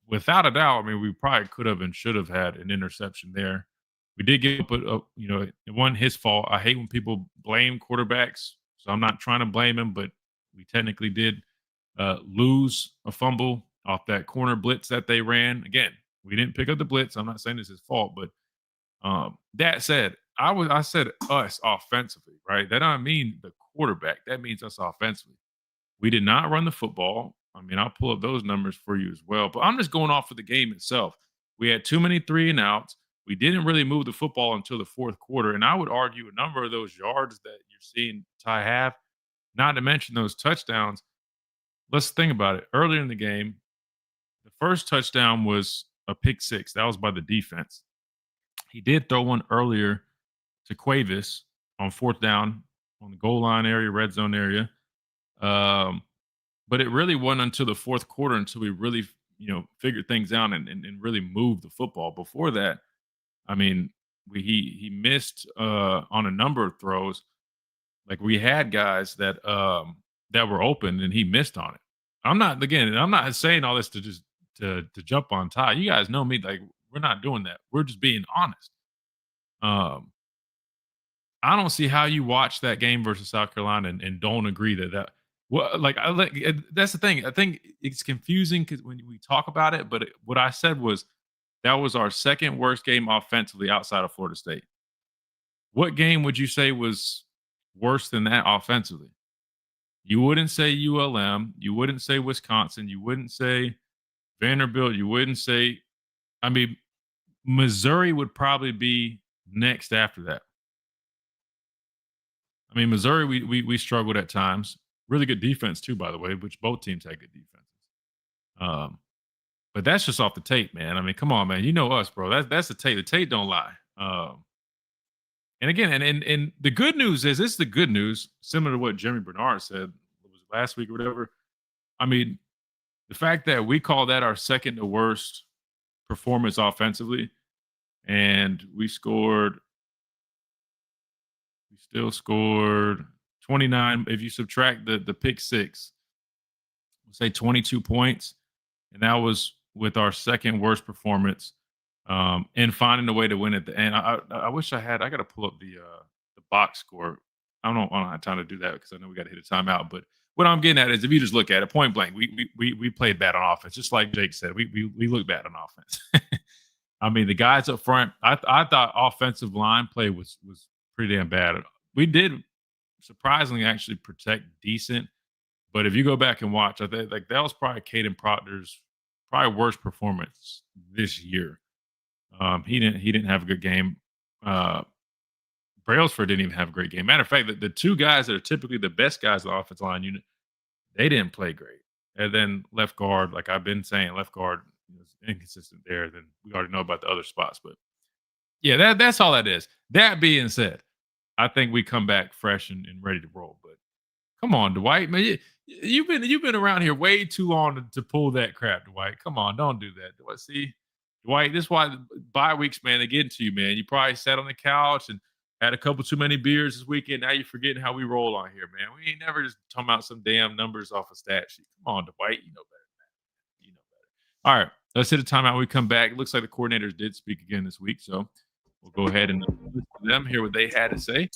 without a doubt, we probably could have and should have had an interception there. We did give up, it wasn't his fault. I hate when people blame quarterbacks. So I'm not trying to blame him, but we technically did lose a fumble off that corner blitz that they ran. Again, we didn't pick up the blitz. I'm not saying it's his fault, but that said, I said us offensively, right? That don't mean the quarterback. That means us offensively. We did not run the football. I'll pull up those numbers for you as well. But I'm just going off of the game itself. We had too many 3-and-outs. We didn't really move the football until the 4th quarter. And I would argue a number of those yards that you're seeing Ty have, not to mention those touchdowns. Let's think about it. Earlier in the game, the first touchdown was a pick 6. That was by the defense. He did throw one earlier to Cuevas on 4th down on the goal line area, red zone area. But it really wasn't until the 4th quarter until we really, figured things out and really moved the football. Before that, he missed on a number of throws. Like we had guys that were open and he missed on it. I'm not saying all this to just to jump on Ty. You guys know me, like we're not doing that. We're just being honest. I don't see how you watch that game versus South Carolina and don't agree that that's the thing. I think it's confusing because when we talk about it, but what I said was that was our 2nd worst game offensively outside of Florida State. What game would you say was worse than that offensively? You wouldn't say ULM. You wouldn't say Wisconsin. You wouldn't say Vanderbilt. You wouldn't say, Missouri would probably be next after that. Missouri, we struggled at times. Really good defense too, by the way, which both teams had good defenses. But that's just off the tape, man. Come on, man. You know us, bro. That's the tape. The tape don't lie. And again, and the good news is, this is the good news, similar to what Jeremy Bernard said last week or whatever. The fact that we call that our 2nd to worst performance offensively, and we still scored 29. If you subtract the pick 6, we'll say 22 points. And that was with our 2nd worst performance and finding a way to win at the end. I wish I got to pull up the box score. I don't have time to do that because I know we got to hit a timeout. But what I'm getting at is if you just look at it point blank, we played bad on offense. Just like Jake said, we looked bad on offense. The guys up front, I thought offensive line play was pretty damn bad. We did surprisingly actually protect decent, but if you go back and watch, I think that was probably Caden Proctor's probably worst performance this year. He didn't have a good game. Brailsford didn't even have a great game. Matter of fact, the 2 guys that are typically the best guys on the offensive line unit, they didn't play great. And then left guard, like I've been saying, left guard was inconsistent there. Then we already know about the other spots, but yeah, that's all that is. That being said, I think we come back fresh and ready to roll. But come on, Dwight, man, you've been around here way too long to pull that crap, Dwight. Come on, don't do that, Dwight. See, Dwight, this is why the bye weeks, man, they get into you, man. You probably sat on the couch and had a couple too many beers this weekend. Now you're forgetting how we roll on here, man. We ain't never just talking about some damn numbers off a stat sheet. Come on, Dwight, you know better than that. You know better. All right, let's hit a timeout. We come back. It looks like the coordinators did speak again this week, so we'll go ahead and listen to them, hear what they had to say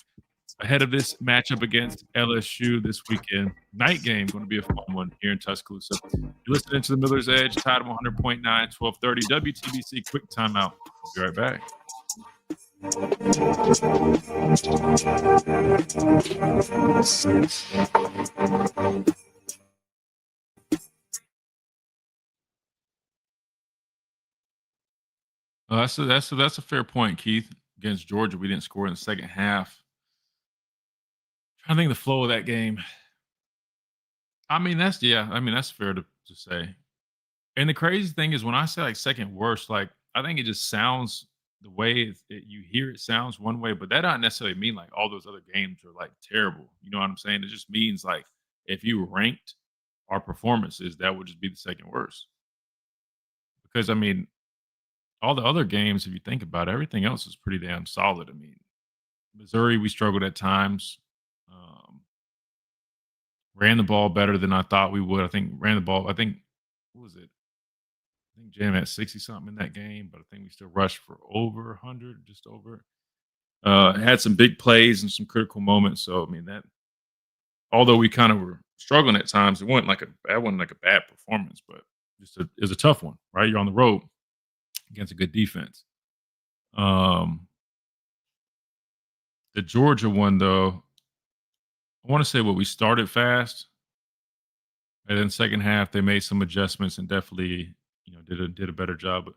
ahead of this matchup against LSU this weekend. Night game, going to be a fun one here in Tuscaloosa. You're listening to the Miller's Edge, Tide 100.9, 1230 WTBC. Quick timeout. We'll be right back. That's a fair point, Keith. Against Georgia, we didn't score in the second half. I think the flow of that game. I mean, that's fair to say. And the crazy thing is when I say like second worst, like I think it just sounds the way you hear it sounds one way, but that doesn't necessarily mean like all those other games are like terrible. You know what I'm saying? It just means like if you ranked our performances, that would just be the second worst. Because I mean, all the other games, if you think about it, everything else is pretty damn solid. I mean, Missouri, we struggled at times. Ran the ball better than I thought we would. I think ran the ball. I think what was it? I think Jam had 60 something in that game, but I think we still rushed for over 100, just over. Had some big plays and some critical moments. So I mean that, although we kind of were struggling at times, it wasn't like a bad performance, but it was a tough one, right? You're on the road against a good defense. The Georgia one though, I want to say we started fast, and then second half they made some adjustments and definitely did a better job. But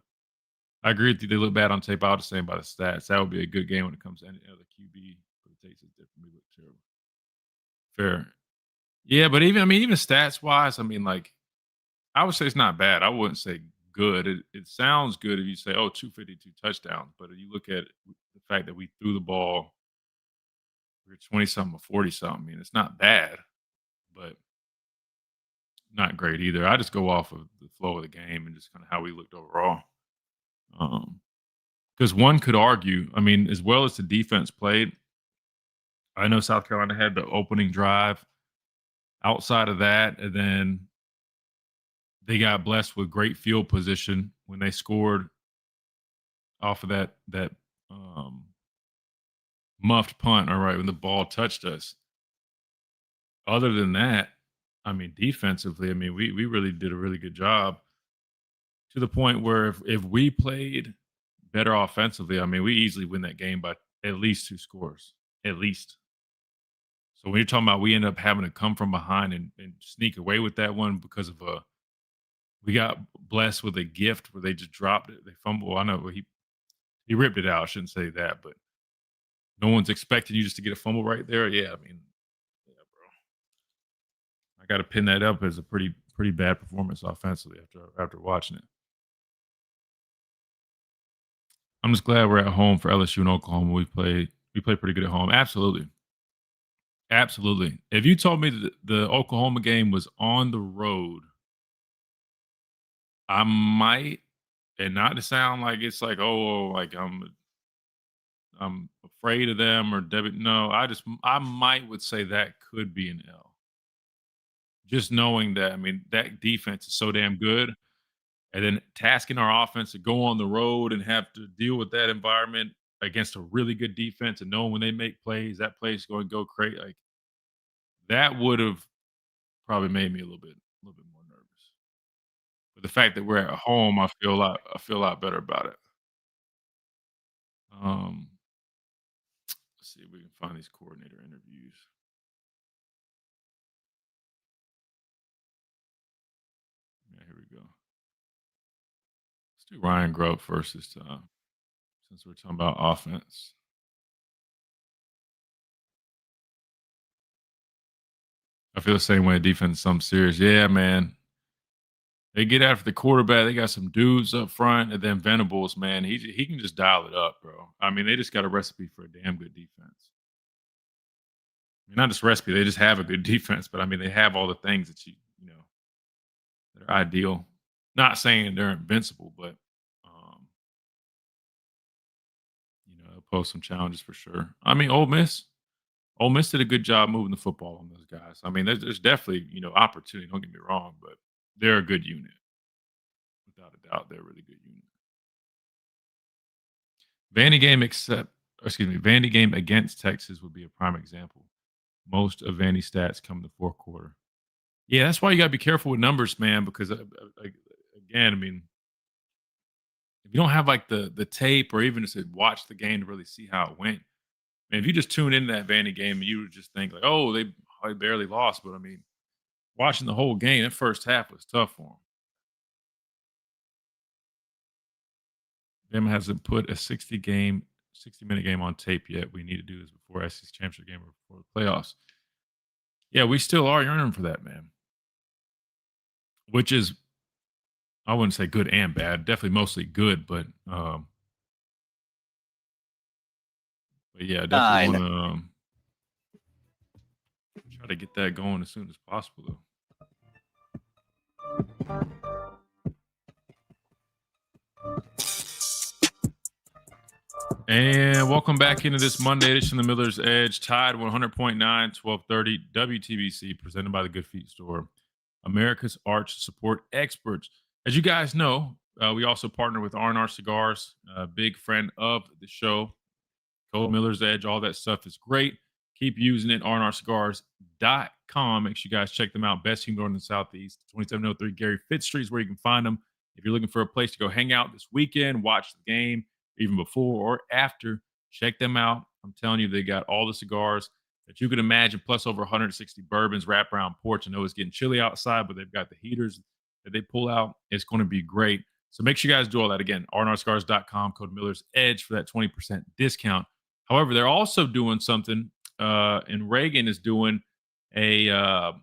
I agree with you. They look bad on tape. I'll just say by the stats, that would be a good game when it comes to any other QB. But the takes is different. We look terrible. Fair. Yeah, but even stats wise, I mean, like I would say it's not bad. I wouldn't say good. It sounds good if you say, 252 touchdowns. But if you look at the fact that we threw the ball, we were 20-something or 40-something. I mean, it's not bad, but not great either. I just go off of the flow of the game and just kind of how we looked overall. Because one could argue, I mean, as well as the defense played, I know South Carolina had the opening drive. Outside of that, and then they got blessed with great field position when they scored off of that muffed punt, all right, when the ball touched us. Other than that, I mean, defensively, I mean, we really did a really good job to the point where if we played better offensively, I mean, we easily win that game by at least 2 scores, at least. So when you're talking about we end up having to come from behind and sneak away with that one because of we got blessed with a gift where they just dropped it. They fumbled. I know he ripped it out. I shouldn't say that, but no one's expecting you just to get a fumble right there. Yeah, I mean, yeah, bro. I got to pin that up as a pretty bad performance offensively after watching it. I'm just glad we're at home for LSU and Oklahoma. We play pretty good at home. Absolutely. Absolutely. If you told me that the Oklahoma game was on the road, I might, and not to sound like it's like, like I'm afraid of them or David. No, I might would say that could be an L. Just knowing that, I mean, that defense is so damn good. And then tasking our offense to go on the road and have to deal with that environment against a really good defense and knowing when they make plays, that play is going to go crazy. Like, that would have probably made me a little bit more nervous. But the fact that we're at home, I feel a lot better about it. Let's see if we can find these coordinator interviews. Yeah, here we go. Let's do Ryan Grubb first this time, since we're talking about offense. I feel the same way. Defense, some serious. Yeah, man. They get after the quarterback. They got some dudes up front, and then Venables, man, he can just dial it up, bro. I mean, they just got a recipe for a damn good defense. I mean, not just recipe. They just have a good defense, but I mean, they have all the things that that are ideal. Not saying they're invincible, but they'll pose some challenges for sure. I mean, Ole Miss did a good job moving the football on those guys. I mean, there's definitely opportunity. Don't get me wrong, but they're a good unit, without a doubt. They're a really good unit. Vandy game against Texas would be a prime example. Most of Vandy's stats come in the fourth quarter. Yeah, that's why you got to be careful with numbers, man, because again, I mean, if you don't have like the tape or even just to watch the game to really see how it went, man, if you just tune into that Vandy game and you would just think like, oh, they barely lost. But I mean, watching the whole game, that first half was tough for them. Bama hasn't put a 60-minute game on tape yet. We need to do this before SEC championship game or before the playoffs. Yeah, we still are yearning for that, man. Which is, I wouldn't say good and bad. Definitely mostly good, but yeah, definitely want to try to get that going as soon as possible, though. And welcome back into this Monday edition of the Miller's Edge. Tide 100.9, 1230 WTBC, presented by the Good Feet Store, America's Arch Support Experts. As you guys know, we also partner with R&R Cigars, a big friend of the show. Code Miller's Edge, all that stuff is great. Keep using it. rnrcigars.com. Make sure you guys check them out. Best humidor in the Southeast. 2703 Gary Fitz Street is where you can find them. If you're looking for a place to go hang out this weekend, watch the game, even before or after, check them out. I'm telling you, they got all the cigars that you could imagine, plus over 160 bourbons wrapped around porch. I know it's getting chilly outside, but they've got the heaters that they pull out. It's going to be great. So make sure you guys do all that. Again, rnrcigars.com, code Miller's Edge for that 20% discount. However, they're also doing something, and Reagan is doing a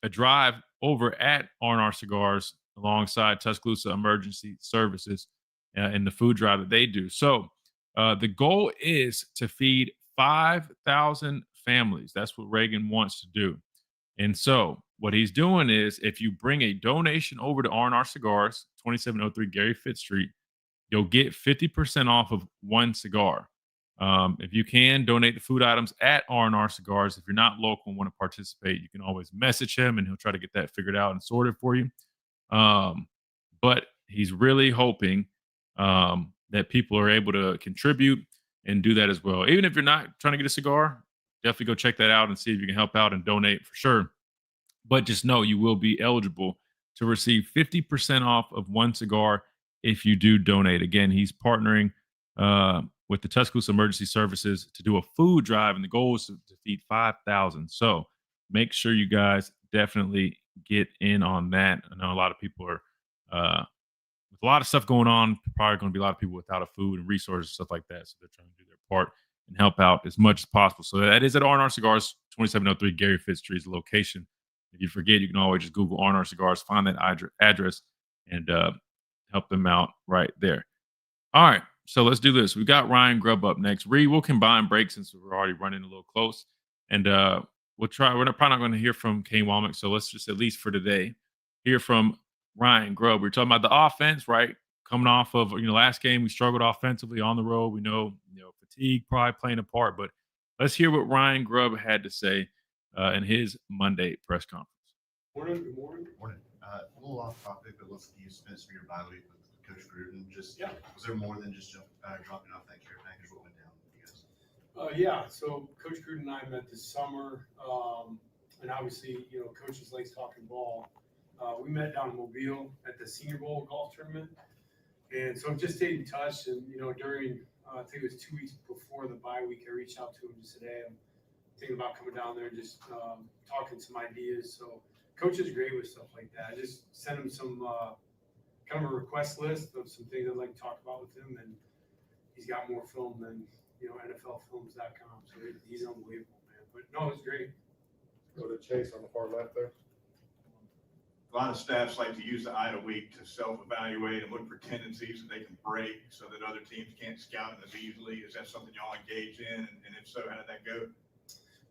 drive over at R&R Cigars alongside Tuscaloosa Emergency Services in the food drive that they do. So the goal is to feed 5,000 families. That's what Reagan wants to do. And so what he's doing is if you bring a donation over to R&R Cigars, 2703 Gary Fitz Street, you'll get 50% off of one cigar. If you can, donate the food items at R&R Cigars. If you're not local and want to participate, you can always message him and he'll try to get that figured out and sorted for you. But he's really hoping that people are able to contribute and do that as well. Even if you're not trying to get a cigar, definitely go check that out and see if you can help out and donate for sure. But just know you will be eligible to receive 50% off of one cigar if you do donate. Again, he's partnering with the Tuscaloosa Emergency Services to do a food drive, and the goal is to feed 5,000. So make sure you guys definitely get in on that. I know a lot of people are, with a lot of stuff going on, probably going to be a lot of people without a food and resources, stuff like that. So they're trying to do their part and help out as much as possible. So that is at R&R Cigars, 2703 Gary Fitz Street is the location. If you forget, you can always just Google R&R Cigars, find that address, and help them out right there. All right, so let's do this. We got Ryan Grubb up next. Reed, we'll combine breaks since we're already running a little close. And we'll try. We're probably not going to hear from Kane Womack, so let's just, at least for today, hear from Ryan Grubb. We're talking about the offense, right? Coming off of, last game, we struggled offensively on the road. We know, fatigue probably playing a part, but let's hear what Ryan Grubb had to say in his Monday press conference. Morning. Good morning. Morning. A little off topic, but looks like you spent some of your bye week with Coach Gruden. Was there more than just dropping off that care package? What went down with you guys? So Coach Gruden and I met this summer, and obviously, coaches likes talking ball. We met down in Mobile at the Senior Bowl golf tournament, and so just stayed in touch. And during I think it was 2 weeks before the bye week, I reached out to him and just said, "Hey, I'm thinking about coming down there and just talking some ideas." So Coach is great with stuff like that. I just sent him some kind of a request list of some things I'd like to talk about with him, and he's got more film than NFLfilms.com. So he's unbelievable, man. But no, it's great. Go to Chase on the far left there. A lot of staffs like to use the idle week to self-evaluate and look for tendencies that they can break so that other teams can't scout them as easily. Is that something y'all engage in? And if so, how did that go?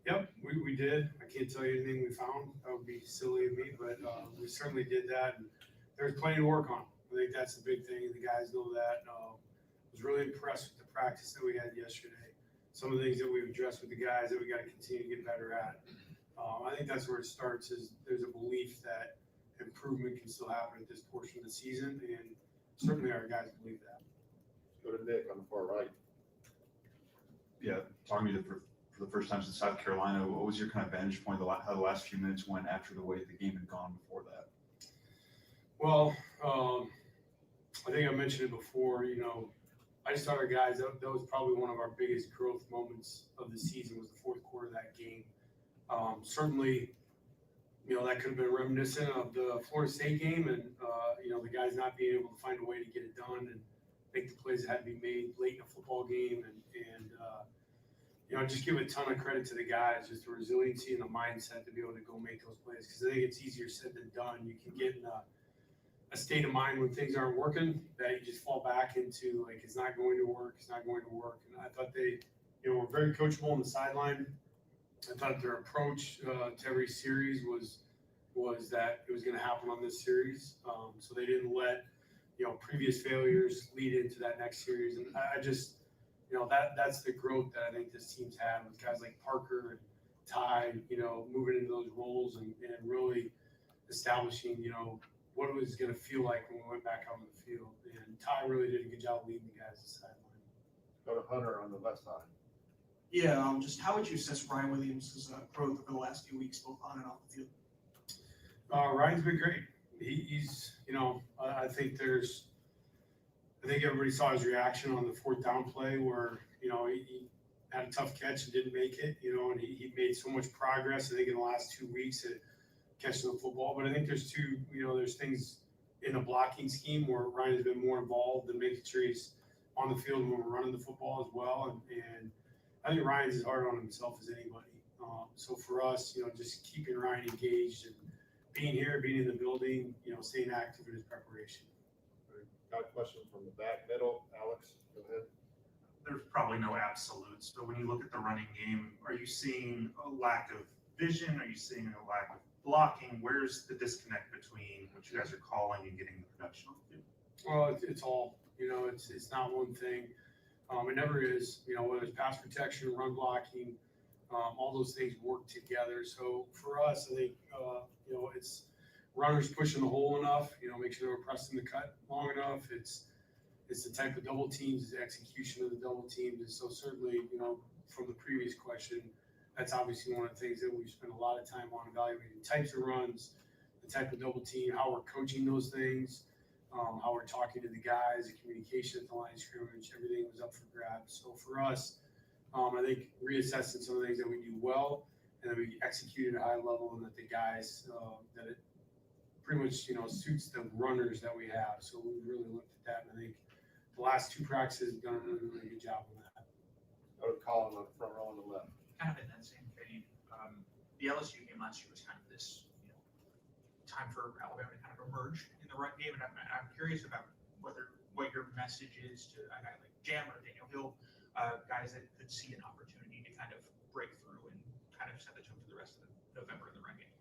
Yep, we did. I can't tell you anything we found. That would be silly of me, but we certainly did that. And there's plenty to work on. I think that's the big thing, and the guys know that. I was really impressed with the practice that we had yesterday. Some of the things that we've addressed with the guys that we got to continue to get better at. I think that's where it starts. Is there's a belief that improvement can still happen at this portion of the season, and certainly our guys believe that. Go to Nick on the far right. Yeah, talking to you for the first time since South Carolina, what was your kind of vantage point, how the last few minutes went after the way the game had gone before that? Well, I think I mentioned it before, I just thought our guys, that was probably one of our biggest growth moments of the season was the fourth quarter of that game. Certainly, that could have been reminiscent of the Florida State game and, the guys not being able to find a way to get it done and make the plays that had to be made late in a football game. And just give a ton of credit to the guys, just the resiliency and the mindset to be able to go make those plays. Because I think it's easier said than done. You can get in a state of mind when things aren't working that you just fall back into, like, it's not going to work. It's not going to work. And I thought they, were very coachable on the sideline. I thought their approach to every series was that it was going to happen on this series. So they didn't let, previous failures lead into that next series. And I just, that's the growth that I think this team's had with guys like Parker and Ty, moving into those roles and really establishing, what it was going to feel like when we went back out on the field. And Ty really did a good job leading the guys to the sideline. Go to Hunter on the left side. Yeah, just how would you assess Ryan Williams' growth over the last few weeks, both on and off the field? Ryan's been great. He's, I think everybody saw his reaction on the fourth down play where, he had a tough catch and didn't make it, and he made so much progress, I think, in the last 2 weeks at catching the football. But I think there's there's things in the blocking scheme where Ryan's been more involved in making sure he's on the field when we're running the football as well. And I think Ryan's as hard on himself as anybody. So for us, just keeping Ryan engaged and being here, being in the building, staying active in his preparation. Got a question from the back middle. Alex, go ahead. There's probably no absolutes, but when you look at the running game, are you seeing a lack of vision? Are you seeing a lack of blocking? Where's the disconnect between what you guys are calling and getting the production on the field? Well, it's all, it's not one thing. It never is, whether it's pass protection, run blocking, all those things work together. So for us, I think, it's runners pushing the hole enough, make sure they're pressing the cut long enough. It's the type of double teams, the execution of the double teams. And so certainly, from the previous question, that's obviously one of the things that we've spent a lot of time on evaluating types of runs, the type of double team, how we're coaching those things, how we're talking to the guys, the communication at the line of scrimmage, everything was up for grabs. So for us, I think reassessing some of the things that we do well and that we execute at a high level and that the guys, that it pretty much, suits the runners that we have. So we really looked at that. And I think the last two practices have done a really, really good job on that. Go to Colin on the front row on the left. Kind of in that same vein, the LSU game last year was kind of this, time for Alabama to kind of emerge in the run game, and I'm curious about what your message is to a guy like Jam or Daniel Hill, guys that could see an opportunity to kind of break through and kind of set the tone for the rest of November in the run game.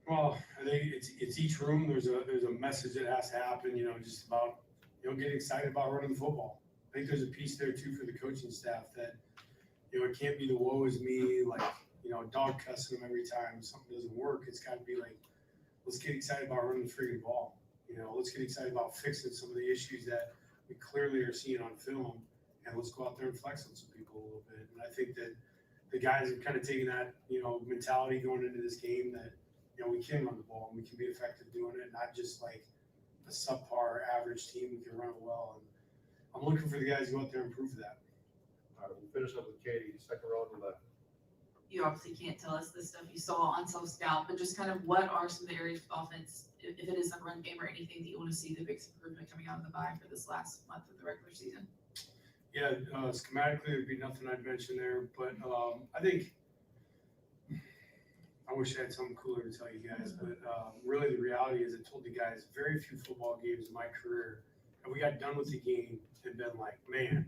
Well, I think it's each room. There's a message that has to happen. Just about getting excited about running the football. I think there's a piece there too for the coaching staff that it can't be the woe is me, like dog cussing them every time something doesn't work. It's got to be like, let's get excited about running the freaking ball. Let's get excited about fixing some of the issues that we clearly are seeing on film, and let's go out there and flex on some people a little bit. And I think that the guys have kind of taken that mentality going into this game that we can run the ball and we can be effective doing it, not just like a subpar average team. We can run it well, and I'm looking for the guys to go out there and prove that. All right, we'll finish up with Katie, second row on the left. You obviously can't tell us the stuff you saw on Self Scout, but just kind of what are some of the areas of offense, if it is a run game or anything that you want to see the biggest improvement coming out of the bye for this last month of the regular season? Yeah, schematically, there'd be nothing I'd mention there, but I think I wish I had something cooler to tell you guys, but really the reality is I told you guys very few football games in my career, and we got done with the game and been like, man,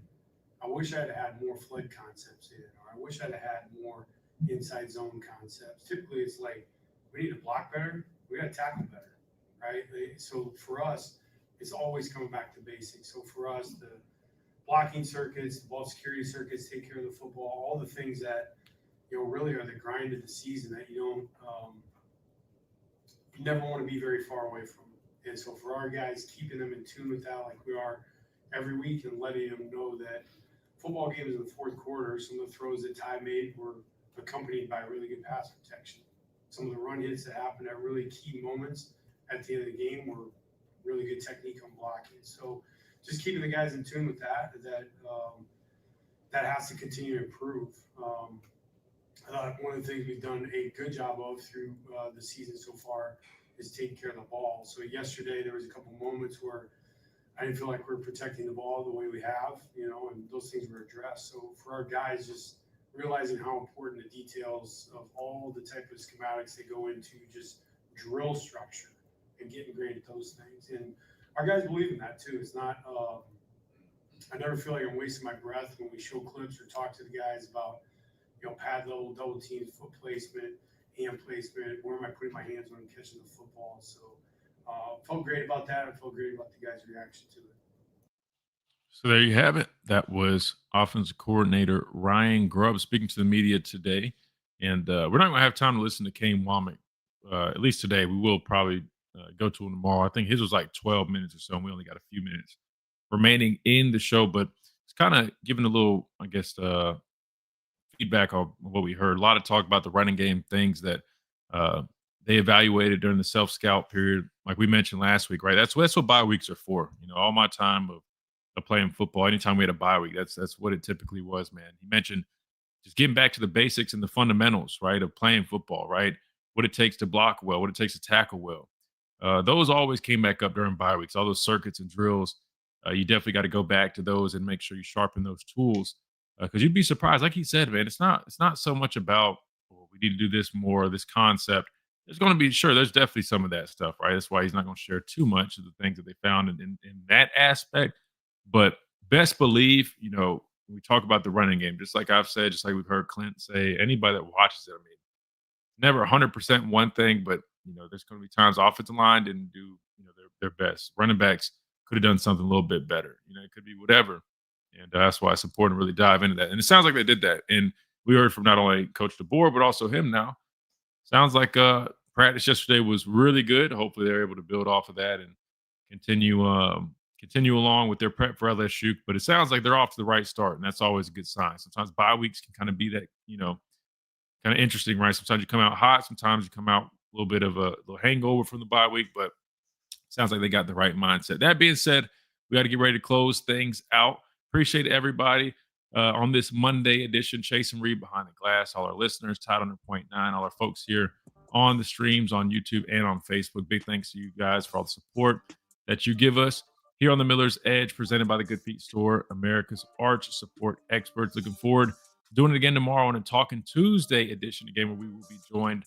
I wish I'd had more flood concepts in, or I wish I'd had more inside zone concepts. Typically, it's like we need to block better, we got to tackle better, right? So for us, it's always coming back to basics. So for us, the blocking circuits, the ball security circuits, take care of the football, all the things that really are the grind of the season that you never want to be very far away from. And so for our guys, keeping them in tune with that, like we are every week, and letting them know that football games in the fourth quarter, some of the throws that Ty made were accompanied by really good pass protection. Some of the run hits that happened at really key moments at the end of the game were really good technique on blocking. So just keeping the guys in tune with that has to continue to improve. One of the things we've done a good job of through the season so far is taking care of the ball. So yesterday there was a couple moments where I didn't feel like we were protecting the ball the way we have, and those things were addressed. So for our guys, just realizing how important the details of all the type of schematics that go into just drill structure and getting great at those things. And our guys believe in that too. It's not, I never feel like I'm wasting my breath when we show clips or talk to the guys about, pad level, double team, foot placement, hand placement, where am I putting my hands when I'm catching the football. So felt great about that. I felt great about the guys' reaction to it. So there you have it. That was offensive coordinator Ryan Grubb speaking to the media today. And we're not going to have time to listen to Kane Womack, at least today. We will probably go to him tomorrow. I think his was like 12 minutes or so, and we only got a few minutes remaining in the show. But it's kind of giving a little, I guess, feedback on what we heard. A lot of talk about the running game, things that they evaluated during the self-scout period, like we mentioned last week, right? That's what bye weeks are for. All my time of playing football, anytime we had a bye week, that's what it typically was, man. He mentioned just getting back to the basics and the fundamentals, right, of playing football, right? What it takes to block well, what it takes to tackle well. Those always came back up during bye weeks, all those circuits and drills. You definitely got to go back to those and make sure you sharpen those tools. Because you'd be surprised, like he said, man. It's not so much about we need to do this more, this concept. There's going to be there's definitely some of that stuff, right? That's why he's not going to share too much of the things that they found in that aspect. But best believe, when we talk about the running game, just like I've said, just like we've heard Clint say, anybody that watches it, I mean, never 100% one thing, but there's going to be times offensive line didn't do their best. Running backs could have done something a little bit better. It could be whatever. And that's why it's important to really dive into that. And it sounds like they did that. And we heard from not only Coach DeBoer, but also him now. Sounds like practice yesterday was really good. Hopefully they're able to build off of that and continue along with their prep for LSU. But it sounds like they're off to the right start, and that's always a good sign. Sometimes bye weeks can kind of be that, kind of interesting, right? Sometimes you come out hot. Sometimes you come out a little bit of a little hangover from the bye week. But it sounds like they got the right mindset. That being said, we got to get ready to close things out. Appreciate everybody on this Monday edition, Chase and Reed Behind the Glass, all our listeners, Tide 100.9, all our folks here on the streams on YouTube and on Facebook. Big thanks to you guys for all the support that you give us here on the Miller's Edge, presented by the Good Feet Store, America's arch support experts. Looking forward to doing it again tomorrow on a Talking Tuesday edition, again, where we will be joined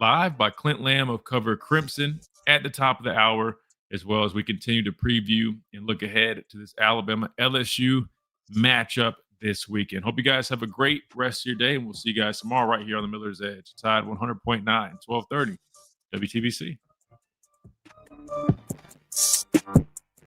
live by Clint Lamb of Cover Crimson at the top of the hour, as well as we continue to preview and look ahead to this Alabama LSU matchup this weekend. Hope you guys have a great rest of your day, and we'll see you guys tomorrow right here on the Miller's Edge. Tide 100.9, 1230, WTBC.